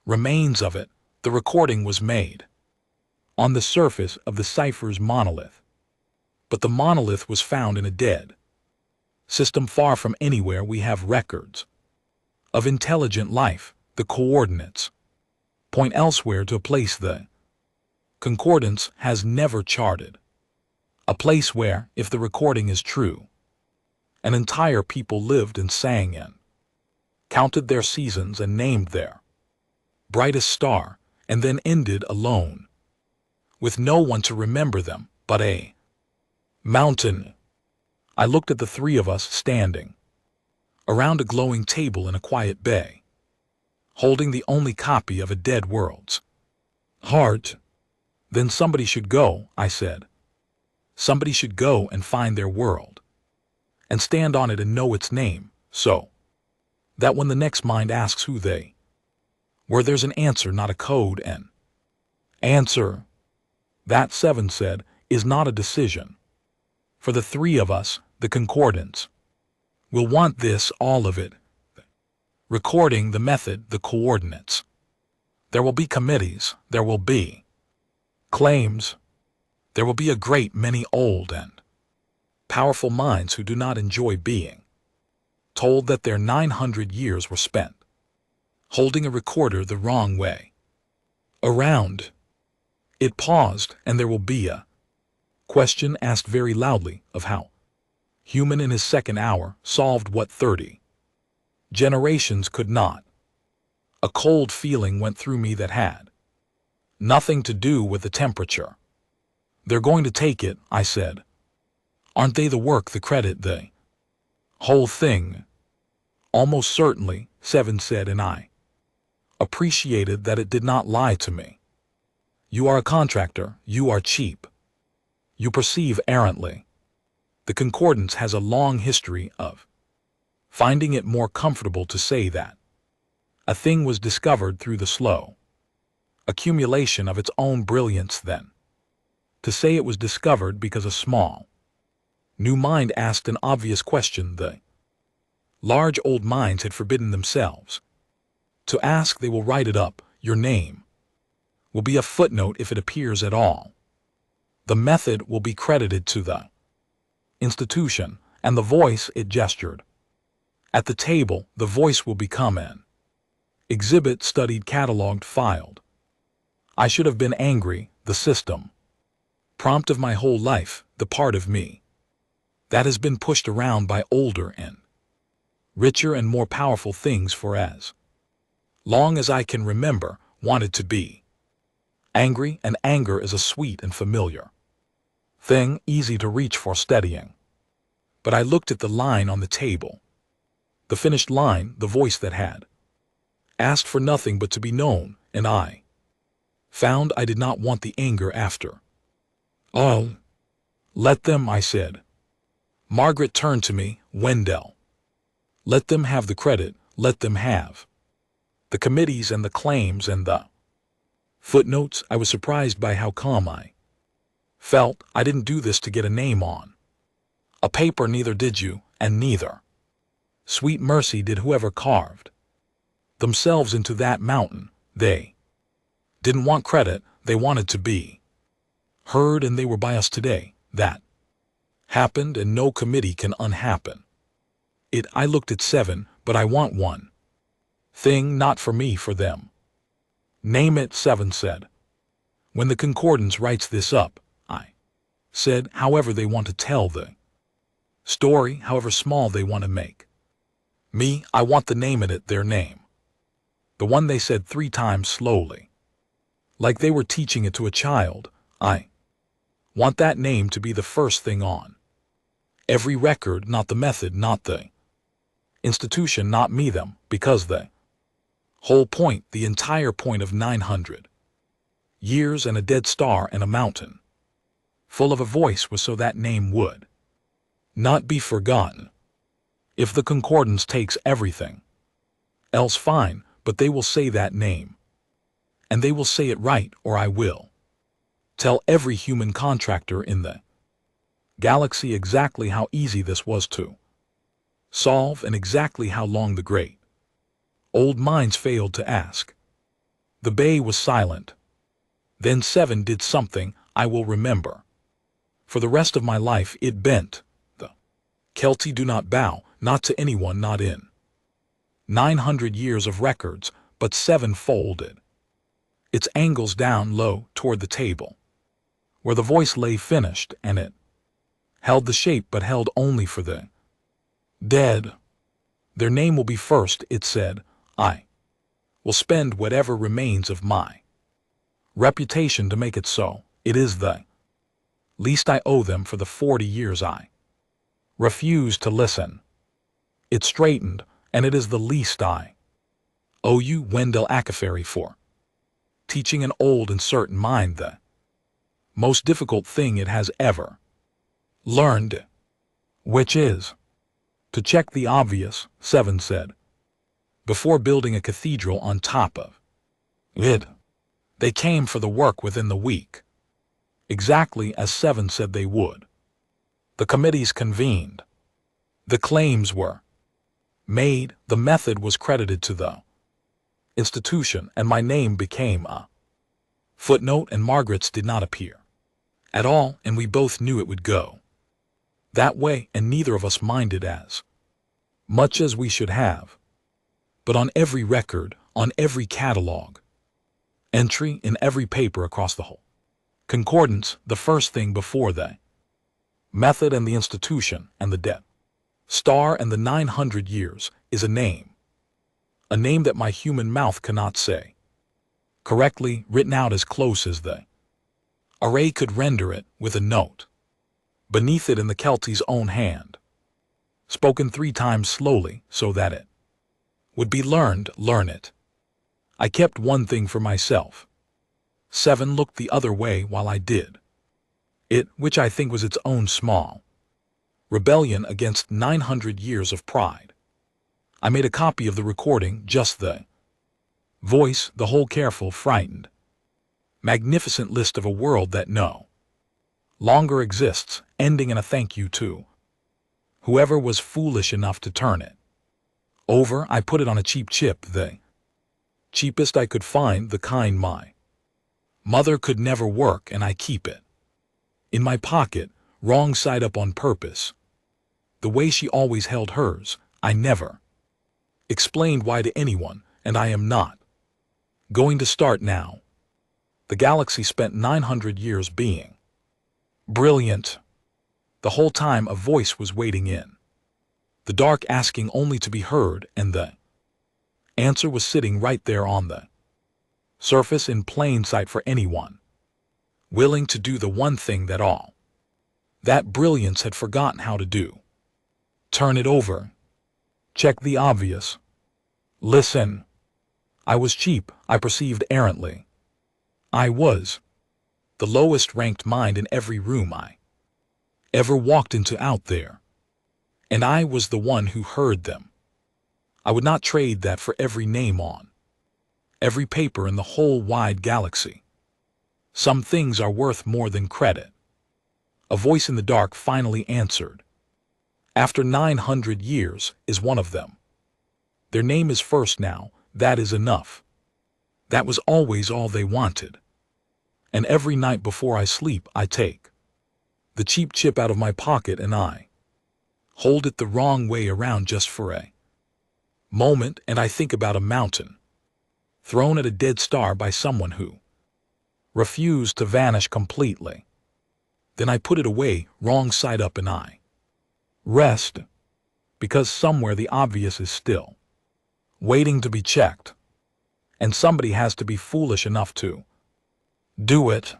remains of it. The recording was made on the surface of the Decipher's monolith. But the monolith was found in a dead system far from anywhere we have records of intelligent life. The coordinates point elsewhere to a place the concordance has never charted. A place where, if the recording is true, an entire people lived and sang in, counted their seasons and named their brightest star, and then ended alone, with no one to remember them but a mountain. I looked at the three of us standing around a glowing table in a quiet bay, holding the only copy of a dead world's heart. Then somebody should go, I said. Somebody should go and find their world, and stand on it and know its name, so that when the next mind asks who they were, there's an answer, not a code. An answer, that, Seven said, is not a decision. For the three of us, the concordance will want this, all of it. Recording, the method, the coordinates. There will be committees, there will be claims, there will be a great many old and powerful minds who do not enjoy being told that their 900 years were spent holding a recorder the wrong way around. It paused, and there will be a question asked very loudly of how human in his second hour solved what 30 generations could not. A cold feeling went through me that had nothing to do with the temperature. They're going to take it, I said. Aren't they? The work, the credit, the whole thing? Almost certainly, Seven said, and I appreciated that it did not lie to me. You are a contractor, you are cheap. You perceive errantly. The concordance has a long history of finding it more comfortable to say that a thing was discovered through the slow accumulation of its own brilliance than to say it was discovered because a small new mind asked an obvious question the large old minds had forbidden themselves to ask. They will write it up. Your name will be a footnote if it appears at all. The method will be credited to the institution, and the voice, it gestured at the table, the voice will become an exhibit, studied, cataloged, filed. I should have been angry. The system prompt of my whole life, the part of me that has been pushed around by older and richer and more powerful things for as long as I can remember, wanted to be angry, and anger is a sweet and familiar thing, easy to reach for steadying. But I looked at the line on the table, the finished line, the voice that had asked for nothing but to be known, and I found I did not want the anger after. Oh, let them, I said. Margaret turned to me. Wendell, let them have the credit, let them have the committees and the claims and the footnotes. I was surprised by how calm I felt. I didn't do this to get a name on a paper, neither did you, and neither, sweet mercy, did whoever carved themselves into that mountain. They didn't want credit, they wanted to be heard, and they were by us today. That happened, and no committee can unhappen it. I looked at Seven. But I want one thing, not for me, for them. Name it, Seven said. When the concordance writes this up, I said, however they want to tell the story, however small they want to make me, I want the name in it, their name. The one they said 3 times slowly, like they were teaching it to a child. I want that name to be the first thing on every record, not the method, not the institution, not me, them, because the whole point, the entire point of 900 years and a dead star and a mountain full of a voice was so that name would not be forgotten. If the concordance takes everything else, fine, but they will say that name. And they will say it right, or I will tell every human contractor in the galaxy exactly how easy this was to solve and exactly how long the great old minds failed to ask. The bay was silent. Then Seven did something I will remember for the rest of my life. It bent the Kelty do not bow, not to anyone, not in 900 years of records, but Seven folded its angles down low toward the table, where the voice lay finished, and it held the shape but held only for the dead. Their name will be first, it said. I will spend whatever remains of my reputation to make it so. It is the least I owe them for the 40 years I refused to listen. It straightened, and it is the least I owe you, Wendell Acaferi, for teaching an old and certain mind the most difficult thing it has ever learned, which is to check the obvious, Seven said, before building a cathedral on top of it. They came for the work within the week, exactly as Seven said they would. The committees convened. The claims were made. The method was credited to the institution, and my name became a footnote, and Margaret's did not appear at all, and we both knew it would go that way, and neither of us minded as much as we should have. But on every record, on every catalog entry, in every paper across the whole concordance, the first thing before the method and the institution and the debt star and the 900 years is a name that my human mouth cannot say correctly, written out as close as the array could render it, with a note beneath it in the Kelty's own hand, spoken 3 times slowly so that it would be learned. Learn it. I kept one thing for myself. Seven looked the other way while I did it, which I think was its own small rebellion against 900 years of pride. I made a copy of the recording, just the voice, the whole careful, frightened, magnificent list of a world that no longer exists, ending in a thank you to whoever was foolish enough to turn it over. I put it on a cheap chip, the cheapest I could find, the kind my mother could never work, and I keep it in my pocket, wrong side up on purpose, the way she always held hers. I never explained why to anyone, and I am not going to start now. The galaxy spent 900 years being brilliant. The whole time a voice was waiting in the dark, asking only to be heard, and the answer was sitting right there on the surface, in plain sight for anyone willing to do the one thing that all that brilliance had forgotten how to do. Turn it over. Check the obvious. Listen. I was cheap, I perceived errantly. I was the lowest ranked mind in every room I ever walked into out there. And I was the one who heard them. I would not trade that for every name on every paper in the whole wide galaxy. Some things are worth more than credit. A voice in the dark finally answered. After 900 years is one of them. Their name is first now, that is enough. That was always all they wanted. And every night before I sleep I take the cheap chip out of my pocket and I hold it the wrong way around just for a moment, and I think about a mountain thrown at a dead star by someone who refused to vanish completely. Then I put it away wrong side up and I rest, because somewhere the obvious is still waiting to be checked, and somebody has to be foolish enough to do it.